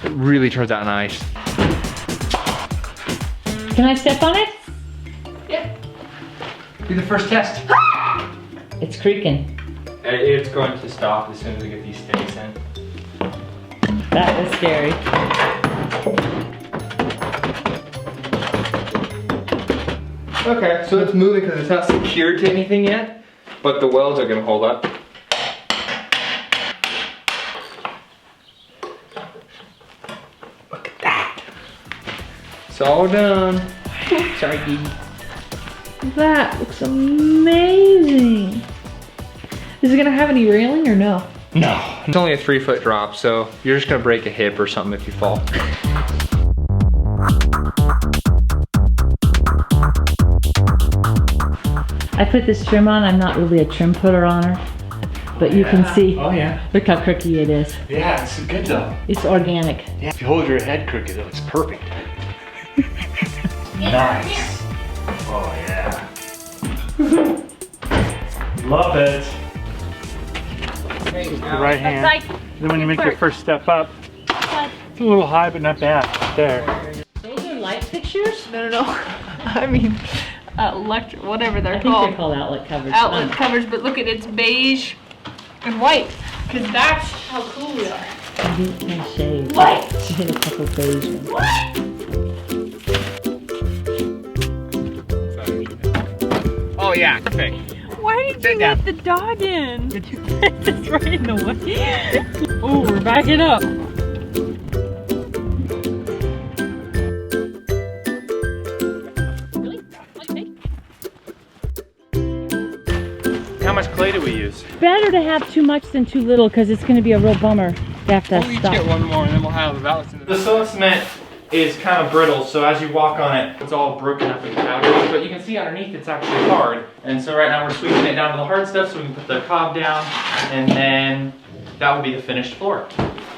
[SPEAKER 7] it really turns out nice.
[SPEAKER 1] Can I step on it?
[SPEAKER 7] Yeah. Do the first test.
[SPEAKER 1] It's creaking.
[SPEAKER 7] It's going to stop as soon as we get these stakes in.
[SPEAKER 1] That was scary.
[SPEAKER 7] Okay, so it's moving because it's not secured to anything yet, but the welds are going to hold up. Look at that. It's all done. Sorry, Dee.
[SPEAKER 12] That looks amazing. Is it gonna have any railing or no?
[SPEAKER 7] No. It's only a 3-foot drop, so you're just gonna break a hip or something if you fall.
[SPEAKER 1] I put this trim on. I'm not really a trim putter on her, but you can see.
[SPEAKER 9] Oh yeah.
[SPEAKER 1] Look how crooked it is.
[SPEAKER 9] Yeah, it's good though.
[SPEAKER 1] It's organic.
[SPEAKER 9] Yeah. If you hold your head crooked, it looks perfect. Nice. Oh yeah. Love it. Right hand. Then when you make your first step up, it's a little high, but not bad. There.
[SPEAKER 12] Those are light fixtures?
[SPEAKER 11] No. I mean, electric, whatever they're called.
[SPEAKER 12] I think they're called outlet covers.
[SPEAKER 11] Outlet covers, but look at it's beige and white, because that's how cool we are.
[SPEAKER 12] I didn't have shade.
[SPEAKER 11] White!
[SPEAKER 12] She had a couple beige ones.
[SPEAKER 7] Oh yeah, perfect.
[SPEAKER 3] Why did you let the dog in? It's right in the way. Oh, we're backing up.
[SPEAKER 6] How much clay do we use?
[SPEAKER 12] Better to have too much than too little because it's going to be a real bummer to have to
[SPEAKER 7] We'll each
[SPEAKER 12] stop.
[SPEAKER 7] get one more and then we'll have a ballast in
[SPEAKER 6] The soil cement is kind of brittle, so as you walk on it, it's all broken up and powdery, but you can see underneath it's actually hard. And so right now we're sweeping it down to the hard stuff so we can put the cob down, and then that will be the finished floor.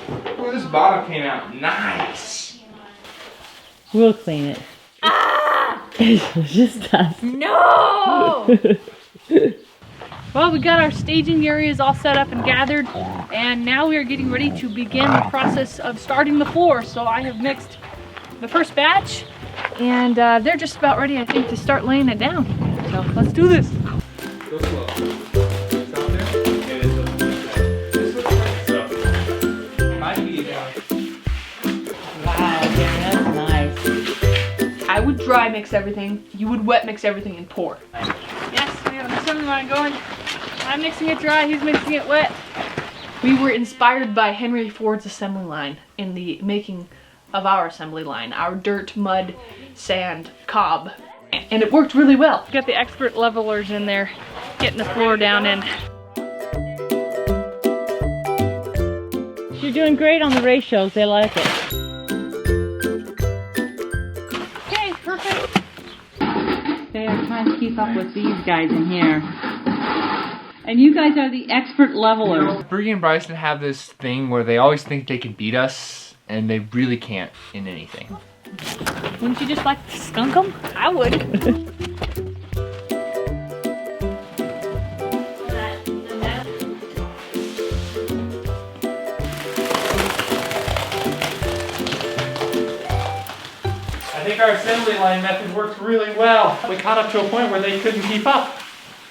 [SPEAKER 7] Oh, this bottom came out nice.
[SPEAKER 12] We'll clean it. It's just us.
[SPEAKER 3] No! Well, we got our staging areas all set up and gathered, and now we are getting ready to begin the process of starting the floor. So I have mixed the first batch, and they're just about ready, I think, to start laying it down. So let's do this.
[SPEAKER 7] Go slow.
[SPEAKER 12] Wow, Darren, that's nice.
[SPEAKER 11] I would dry mix everything, you would wet mix everything and pour.
[SPEAKER 3] Yes, we have an assembly line going. I'm mixing it dry, he's mixing it wet.
[SPEAKER 11] We were inspired by Henry Ford's assembly line in the making of our assembly line, our dirt, mud, sand, cob, and it worked really well.
[SPEAKER 3] Got the expert levelers in there, getting the floor down in.
[SPEAKER 12] You're doing great on the ratios. They like it.
[SPEAKER 3] Okay, perfect.
[SPEAKER 12] They are trying to keep up with these guys in here. And you guys are the expert levelers.
[SPEAKER 7] Bree and Bryson have this thing where they always think they can beat us, and they really can't in anything.
[SPEAKER 3] Wouldn't you just like to skunk them? I would.
[SPEAKER 6] I think our assembly line method works really well. We caught up to a point where they couldn't keep up.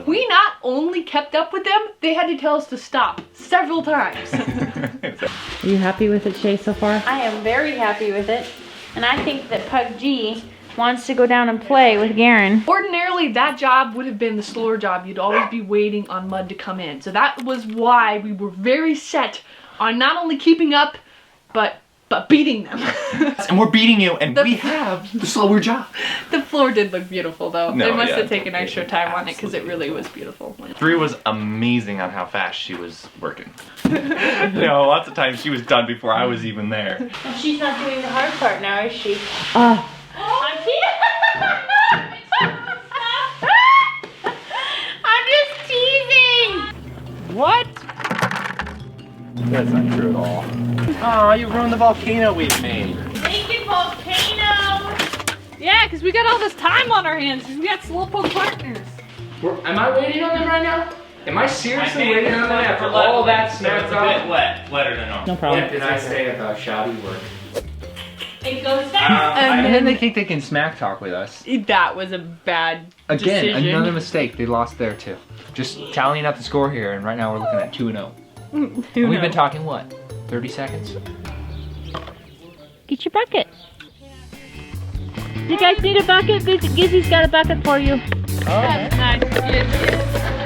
[SPEAKER 11] We not only kept up with them, they had to tell us to stop several times.
[SPEAKER 12] Are you happy with it, Shae, so far?
[SPEAKER 5] I am very happy with it. And I think that Pug G wants to go down and play with Garen.
[SPEAKER 11] Ordinarily, that job would have been the slower job. You'd always be waiting on mud to come in. So that was why we were very set on not only keeping up, but beating them.
[SPEAKER 6] And we're beating you, and we have the slower job.
[SPEAKER 11] The floor did look beautiful, though.
[SPEAKER 6] No,
[SPEAKER 11] they must
[SPEAKER 6] yeah,
[SPEAKER 11] have taken extra time on it because it really was beautiful.
[SPEAKER 6] Bree was amazing on how fast she was working. Lots of times she was done before I was even there.
[SPEAKER 5] And she's not doing the hard part now, is she?
[SPEAKER 12] Ah.
[SPEAKER 5] I'm I'm just teasing!
[SPEAKER 3] What?
[SPEAKER 6] That's not true at all. Oh, you ruined the volcano we've made.
[SPEAKER 5] Naked volcano!
[SPEAKER 3] Yeah, because we got all this time on our hands because we got slowpoke partners.
[SPEAKER 7] Am I waiting on them right now? Am I seriously waiting on them after all that snapped off?
[SPEAKER 6] Wetter than normal.
[SPEAKER 12] No problem.
[SPEAKER 7] What did I say about shoddy work?
[SPEAKER 5] It goes fast.
[SPEAKER 7] And then they think they can smack talk with us.
[SPEAKER 11] That was a bad
[SPEAKER 7] Again,
[SPEAKER 11] decision.
[SPEAKER 7] another mistake. They lost there too. Just tallying up the score here, and right now we're looking at 2-0. And we've been talking what? 30 seconds?
[SPEAKER 12] Get your bucket. You guys need a bucket? Gizzy's got a bucket for you.
[SPEAKER 3] That's nice.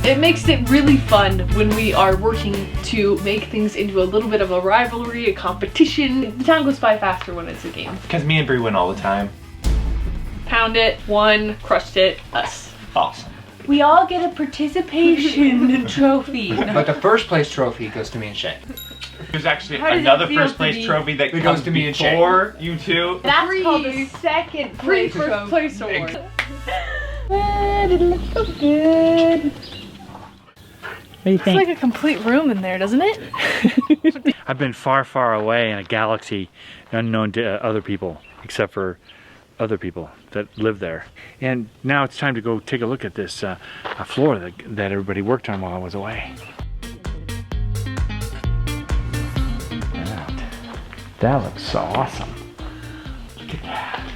[SPEAKER 11] It makes it really fun when we are working to make things into a little bit of a rivalry, a competition. The time goes by faster when it's a game.
[SPEAKER 6] Because me and Bree win all the time.
[SPEAKER 11] Pound it, won, crushed it, us.
[SPEAKER 6] Awesome.
[SPEAKER 5] We all get a participation trophy.
[SPEAKER 7] But the first place trophy goes to me and Shae.
[SPEAKER 6] There's actually
[SPEAKER 5] How does it
[SPEAKER 6] another
[SPEAKER 5] feel
[SPEAKER 6] first
[SPEAKER 5] to
[SPEAKER 6] place
[SPEAKER 5] be-
[SPEAKER 6] trophy that
[SPEAKER 7] It
[SPEAKER 6] comes
[SPEAKER 7] goes to me and Shae.
[SPEAKER 6] before you two.
[SPEAKER 5] That's called the second place
[SPEAKER 11] First
[SPEAKER 5] trophy.
[SPEAKER 11] place award.
[SPEAKER 5] But it looks so good.
[SPEAKER 12] What do you think?
[SPEAKER 3] It's like a complete room in there, doesn't it?
[SPEAKER 8] I've been far, far away in a galaxy unknown to other people, except for other people that live there. And now it's time to go take a look at this floor that everybody worked on while I was away. That looks so awesome. Look at that.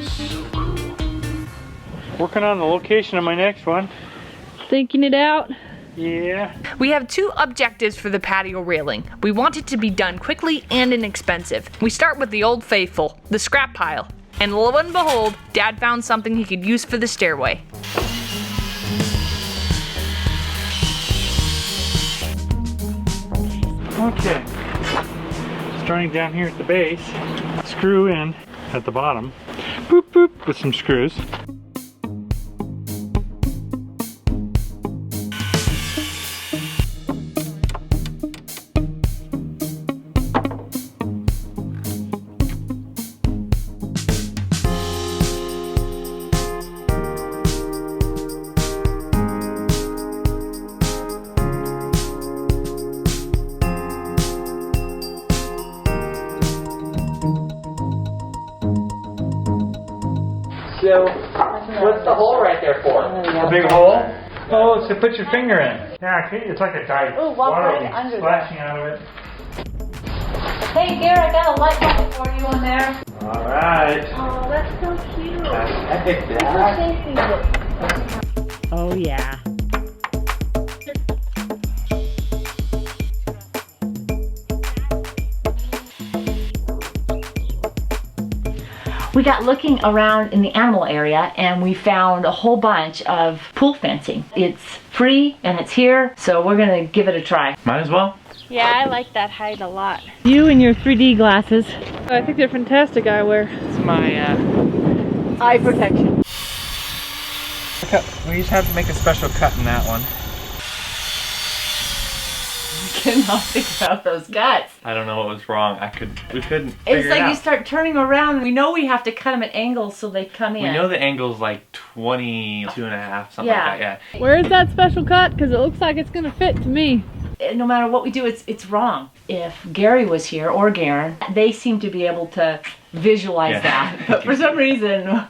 [SPEAKER 8] So cool.
[SPEAKER 9] Working on the location of my next one.
[SPEAKER 12] Thinking it out?
[SPEAKER 9] Yeah.
[SPEAKER 3] We have two objectives for the patio railing. We want it to be done quickly and inexpensive. We start with the old faithful, the scrap pile. And lo and behold, Dad found something he could use for the stairway.
[SPEAKER 9] Okay. Starting down here at the base, screw in at the bottom, boop boop, with some screws.
[SPEAKER 7] So, what's the hole right there for?
[SPEAKER 9] A big hole? Oh, it's to put your finger in. Yeah, it's like a dive.
[SPEAKER 1] Ooh, walk
[SPEAKER 9] Water
[SPEAKER 1] right
[SPEAKER 9] will be
[SPEAKER 1] under
[SPEAKER 9] splashing out of it.
[SPEAKER 1] Hey, Gary, I got a light bulb for you in there.
[SPEAKER 9] All right.
[SPEAKER 10] Oh, that's so cute.
[SPEAKER 9] That's epic, Dad.
[SPEAKER 1] Oh, yeah. We got looking around in the animal area and we found a whole bunch of pool fencing. It's free and it's here, so we're gonna give it a try.
[SPEAKER 6] Might as well.
[SPEAKER 5] Yeah, I like that height a lot.
[SPEAKER 12] You and your 3D glasses. I think they're fantastic eyewear.
[SPEAKER 6] It's my
[SPEAKER 1] Eye protection.
[SPEAKER 6] we just have to make a special cut in that one.
[SPEAKER 1] Cannot think about those guts.
[SPEAKER 6] I don't know what was wrong. We couldn't
[SPEAKER 1] It's
[SPEAKER 6] figure
[SPEAKER 1] like
[SPEAKER 6] it out.
[SPEAKER 1] you start turning around. We know we have to cut them at angles so they come in.
[SPEAKER 6] We know the angle's like 22.5, something
[SPEAKER 1] Yeah.
[SPEAKER 6] like that, yeah.
[SPEAKER 12] Where is that special cut? Because it looks like it's gonna fit to me.
[SPEAKER 1] No matter what we do, it's wrong. If Gary was here, or Garen, they seem to be able to visualize that. But for some reason,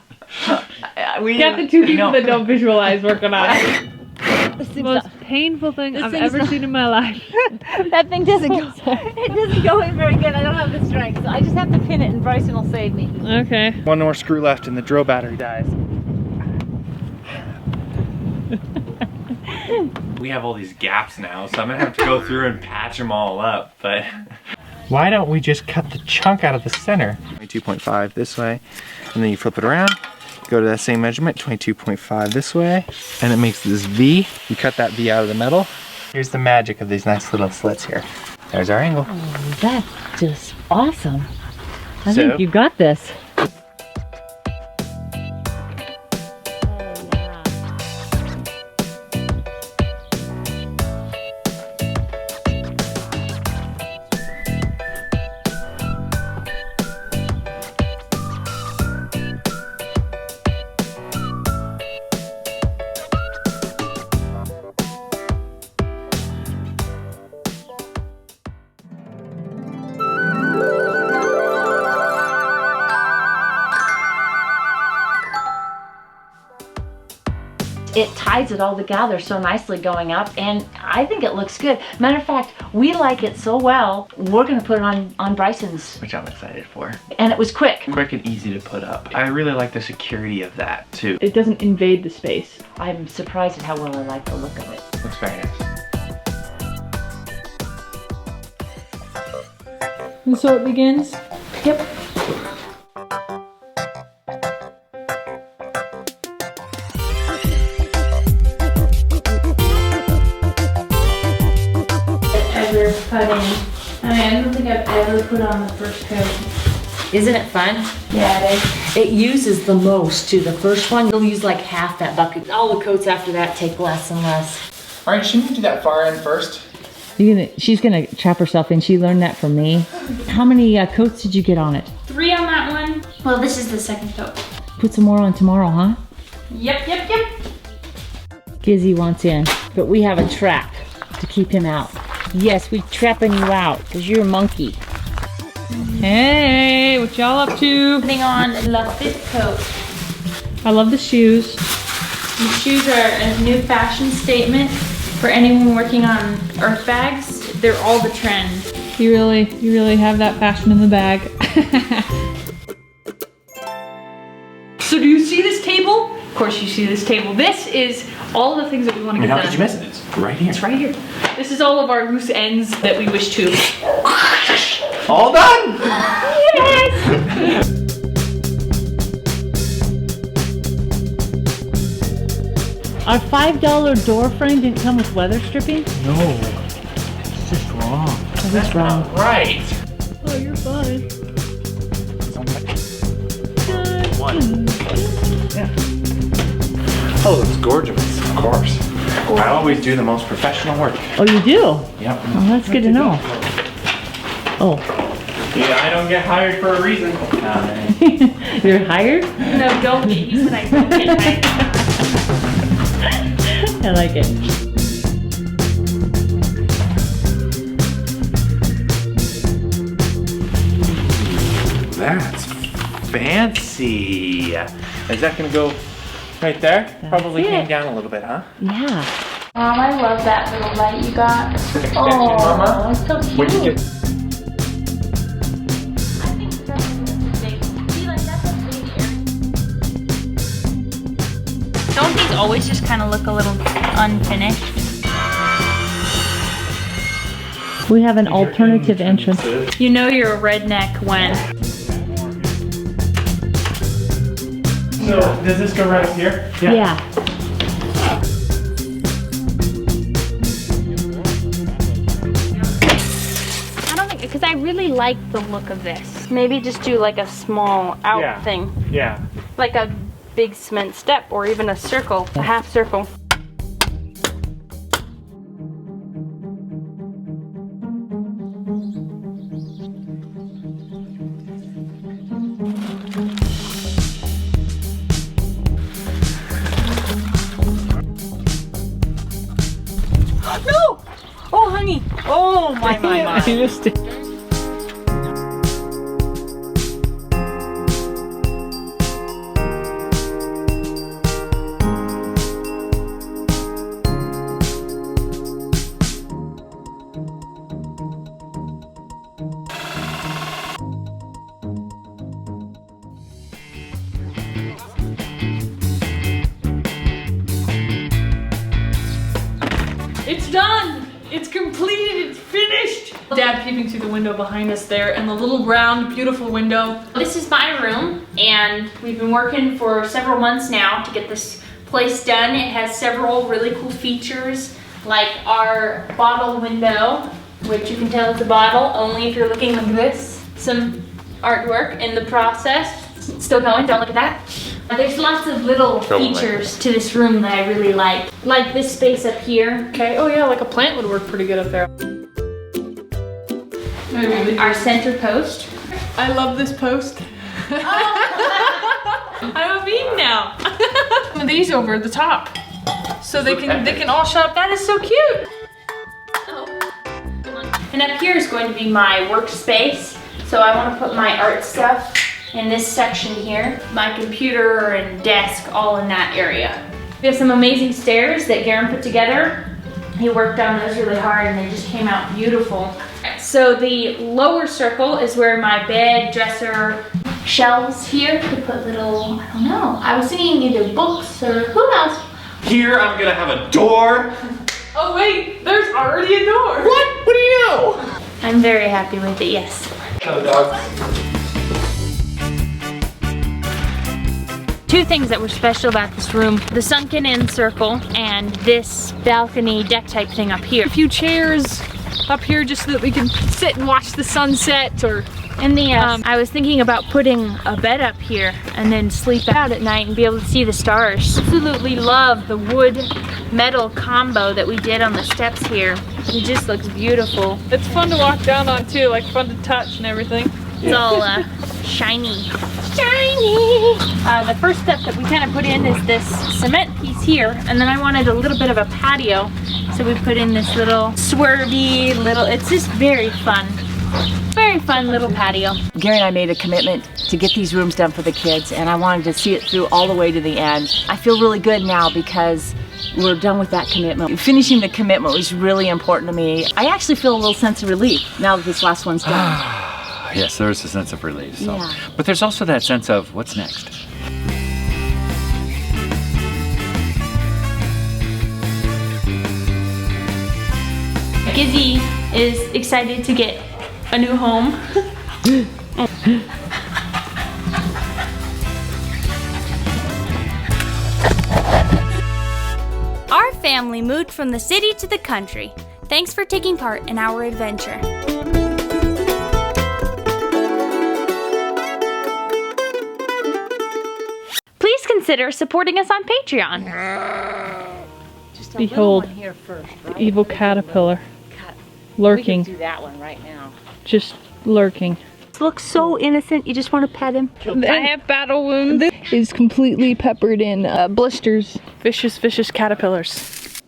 [SPEAKER 1] we
[SPEAKER 12] Got the two people that don't visualize working on it.
[SPEAKER 3] The most painful thing I've ever seen in my life.
[SPEAKER 1] That thing doesn't go. It doesn't go in very good. I don't have the strength, so I just have to pin it, and Bryson will save me.
[SPEAKER 12] Okay.
[SPEAKER 6] One more screw left and the drill battery dies. We have all these gaps now, so I'm gonna have to go through and patch them all up, but why don't we just cut the chunk out of the center? 22.5 this way, and then you flip it around, go to that same measurement, 22.5 this way, and it makes this V. You cut that V out of the metal. Here's the magic of these nice little slits here. There's our angle.
[SPEAKER 1] Oh, that's just awesome. I
[SPEAKER 6] So-
[SPEAKER 1] think you got this. It ties it all together so nicely going up, and I think it looks good. Matter of fact, we like it so well, we're gonna put it on Bryson's.
[SPEAKER 6] Which I'm excited for.
[SPEAKER 1] And it was quick.
[SPEAKER 6] Quick and easy to put up. I really like the security of that too.
[SPEAKER 12] It doesn't invade the space.
[SPEAKER 1] I'm surprised at how well I like the look of it.
[SPEAKER 6] Looks very nice.
[SPEAKER 12] And so it begins?
[SPEAKER 1] Yep.
[SPEAKER 5] Ever putting, I don't think I've ever put on the first coat.
[SPEAKER 1] Isn't it fun?
[SPEAKER 5] Yeah, it is.
[SPEAKER 1] It uses the most too. The first one, you'll use like half that bucket. All the coats after that take less and less.
[SPEAKER 6] Alright, shouldn't you do that far end first?
[SPEAKER 1] She's gonna trap herself in. She learned that from me. How many coats did you get on it?
[SPEAKER 5] 3 on that one. Well, this is the second coat.
[SPEAKER 1] Put some more on tomorrow, huh?
[SPEAKER 5] Yep.
[SPEAKER 1] Gizzy wants in. but we have a trap to keep him out. Yes, we're trapping you out because you're a monkey.
[SPEAKER 12] Hey, what y'all up to?
[SPEAKER 5] Putting on the fit coat.
[SPEAKER 12] I love the shoes.
[SPEAKER 5] These shoes are a new fashion statement for anyone working on earth bags. They're all the trend.
[SPEAKER 12] You really have that fashion in the bag.
[SPEAKER 3] So do you see this table? Of course you see this table. This is all the things that we want to get done.
[SPEAKER 2] How could you miss it? It's right here.
[SPEAKER 3] It's right here. This is all of our loose ends that we wish to.
[SPEAKER 2] All done!
[SPEAKER 3] Yes!
[SPEAKER 1] Our $5 door frame didn't come with weather stripping?
[SPEAKER 2] No, it's just wrong.
[SPEAKER 1] Oh, that's wrong.
[SPEAKER 2] Right.
[SPEAKER 12] Oh, you're fine.
[SPEAKER 2] One. Yeah. Oh, it's gorgeous. Of course. I always do the most professional work.
[SPEAKER 1] Oh, you do?
[SPEAKER 2] Yep.
[SPEAKER 1] Oh, that's good to know. Oh.
[SPEAKER 6] Yeah, I don't get hired for a reason.
[SPEAKER 1] You're hired?
[SPEAKER 5] No, don't get. You said I don't get hired.
[SPEAKER 1] I like it.
[SPEAKER 2] That's fancy. Is that gonna go right there? Probably came down a little bit, huh?
[SPEAKER 1] Yeah.
[SPEAKER 5] Mom, I love that little light you got. Oh,
[SPEAKER 2] Mama?
[SPEAKER 5] it's so cute.
[SPEAKER 2] What'd you get?
[SPEAKER 5] I think that's big. See, like that's a big area. Don't these always just kind of look a little unfinished?
[SPEAKER 1] We have an alternative entrance.
[SPEAKER 5] You know you're a redneck when.
[SPEAKER 6] So, does this go right here?
[SPEAKER 1] Yeah.
[SPEAKER 5] I don't think, because I really like the look of this. Maybe just do like a small out thing.
[SPEAKER 6] Yeah.
[SPEAKER 5] Like a big cement step or even a circle, a half circle.
[SPEAKER 1] No! Oh, honey. Oh, my.
[SPEAKER 12] I missed it.
[SPEAKER 3] It's done! It's completed! It's finished! Dad peeping through the window behind us there, and the little round, beautiful window.
[SPEAKER 5] This is my room, and we've been working for several months now to get this place done. It has several really cool features, like our bottle window, which you can tell it's a bottle only if you're looking like this. Some artwork in the process. It's still going, don't look at that. There's lots of little features to this room that I really like this space up here.
[SPEAKER 3] Okay, oh yeah, like a plant would work pretty good up there.
[SPEAKER 5] Our center post.
[SPEAKER 3] I love this post. I'm a bean now. These over at the top, so they can all shut up. That is so cute.
[SPEAKER 5] And up here is going to be my workspace. So I want to put my art stuff in this section here. My computer and desk all in that area. We have some amazing stairs that Garen put together. He worked on those really hard and they just came out beautiful. So the lower circle is where my bed, dresser, shelves here. Could put little, I don't know. I was thinking either books or who knows.
[SPEAKER 2] Here I'm gonna have a door.
[SPEAKER 3] Oh wait, there's already a door.
[SPEAKER 2] What? What do you know?
[SPEAKER 5] I'm very happy with it, yes. Two things that were special about this room, the sunken in circle and this balcony deck type thing up here.
[SPEAKER 3] A few chairs up here just so that we can sit and watch the sunset or...
[SPEAKER 5] And the, I was thinking about putting a bed up here and then sleep out at night and be able to see the stars. Absolutely love the wood metal combo that we did on the steps here. It just looks beautiful.
[SPEAKER 3] It's fun to walk down on too, like fun to touch and everything.
[SPEAKER 5] It's all shiny. Shiny! The first step that we kind of put in is this cement piece here, and then I wanted a little bit of a patio, so we put in this little swervy little, it's just very fun. Very fun little patio.
[SPEAKER 1] Gary and I made a commitment to get these rooms done for the kids, and I wanted to see it through all the way to the end. I feel really good now because we're done with that commitment. Finishing the commitment was really important to me. I actually feel a little sense of relief now that this last one's done.
[SPEAKER 2] Yes, there is a sense of relief. So.
[SPEAKER 1] Yeah.
[SPEAKER 2] But there's also that sense of what's next.
[SPEAKER 5] Gizzy is excited to get a new home.
[SPEAKER 13] Our family moved from the city to the country. Thanks for taking part in our adventure.
[SPEAKER 5] Please consider supporting us on Patreon.
[SPEAKER 1] Just a
[SPEAKER 12] Behold,
[SPEAKER 1] little one here first, right?
[SPEAKER 12] the evil caterpillar
[SPEAKER 1] We
[SPEAKER 12] lurking,
[SPEAKER 1] can do that one right now.
[SPEAKER 12] just lurking.
[SPEAKER 5] This looks so innocent, you just want to pet him.
[SPEAKER 12] I have battle wounds. This is completely peppered in blisters. Vicious, vicious caterpillars.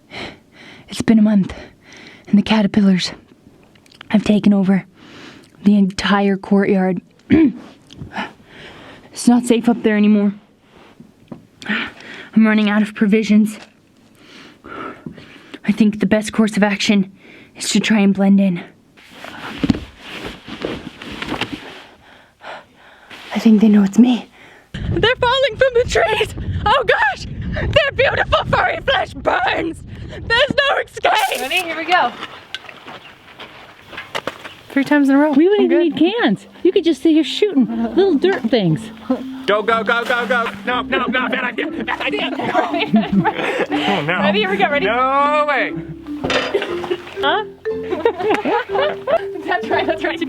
[SPEAKER 14] It's been a month, and the caterpillars have taken over the entire courtyard. It's not safe up there anymore. I'm running out of provisions. I think the best course of action is to try and blend in. I think they know it's me.
[SPEAKER 12] They're falling from the trees! Oh gosh! Their beautiful furry flesh burns! There's no escape!
[SPEAKER 3] Ready? Here we go.
[SPEAKER 12] 3 times in a row.
[SPEAKER 14] We wouldn't even need cans. You could just sit here shooting little dirt things.
[SPEAKER 6] Go, go, go, go, go. No, no, no, bad idea. Bad idea. Oh, no.
[SPEAKER 3] Ready? Here we go. Ready?
[SPEAKER 6] No way.
[SPEAKER 3] Huh? That's right. That's right.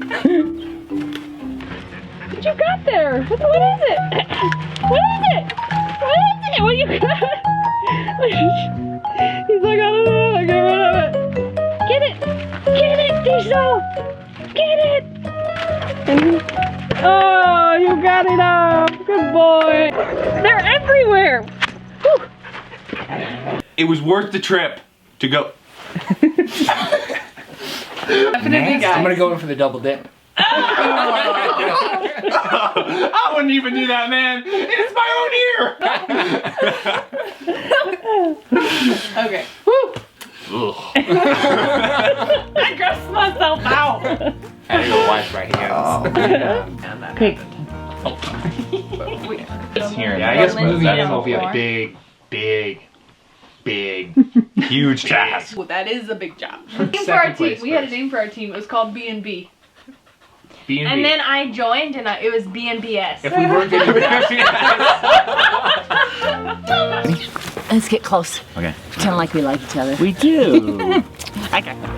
[SPEAKER 12] What you got there? What is it? What is it? What is it? What you got? He's like, I don't know. I got rid of it. Get it! Get it, Diesel! Get it! Oh, you got it up! Good boy! They're everywhere! Whew.
[SPEAKER 6] It was worth the trip to go.
[SPEAKER 3] Definitely, guys.
[SPEAKER 7] I'm gonna go in for the double dip.
[SPEAKER 6] I wouldn't even do that, man. It's my own ear.
[SPEAKER 3] Okay. Woo! I grossed myself out.
[SPEAKER 7] I had to go wash my hands.
[SPEAKER 14] Okay.
[SPEAKER 7] Yeah, I guess that will be a big, huge task.
[SPEAKER 3] Well, that is a big job. Name for our team. We had a name for our team. It was called B&B.
[SPEAKER 7] B&B.
[SPEAKER 3] And then I joined, and it was B&BS.
[SPEAKER 7] If we weren't getting
[SPEAKER 1] Let's get close.
[SPEAKER 2] Okay.
[SPEAKER 1] Pretend like we like each other.
[SPEAKER 2] We do.
[SPEAKER 1] I got it.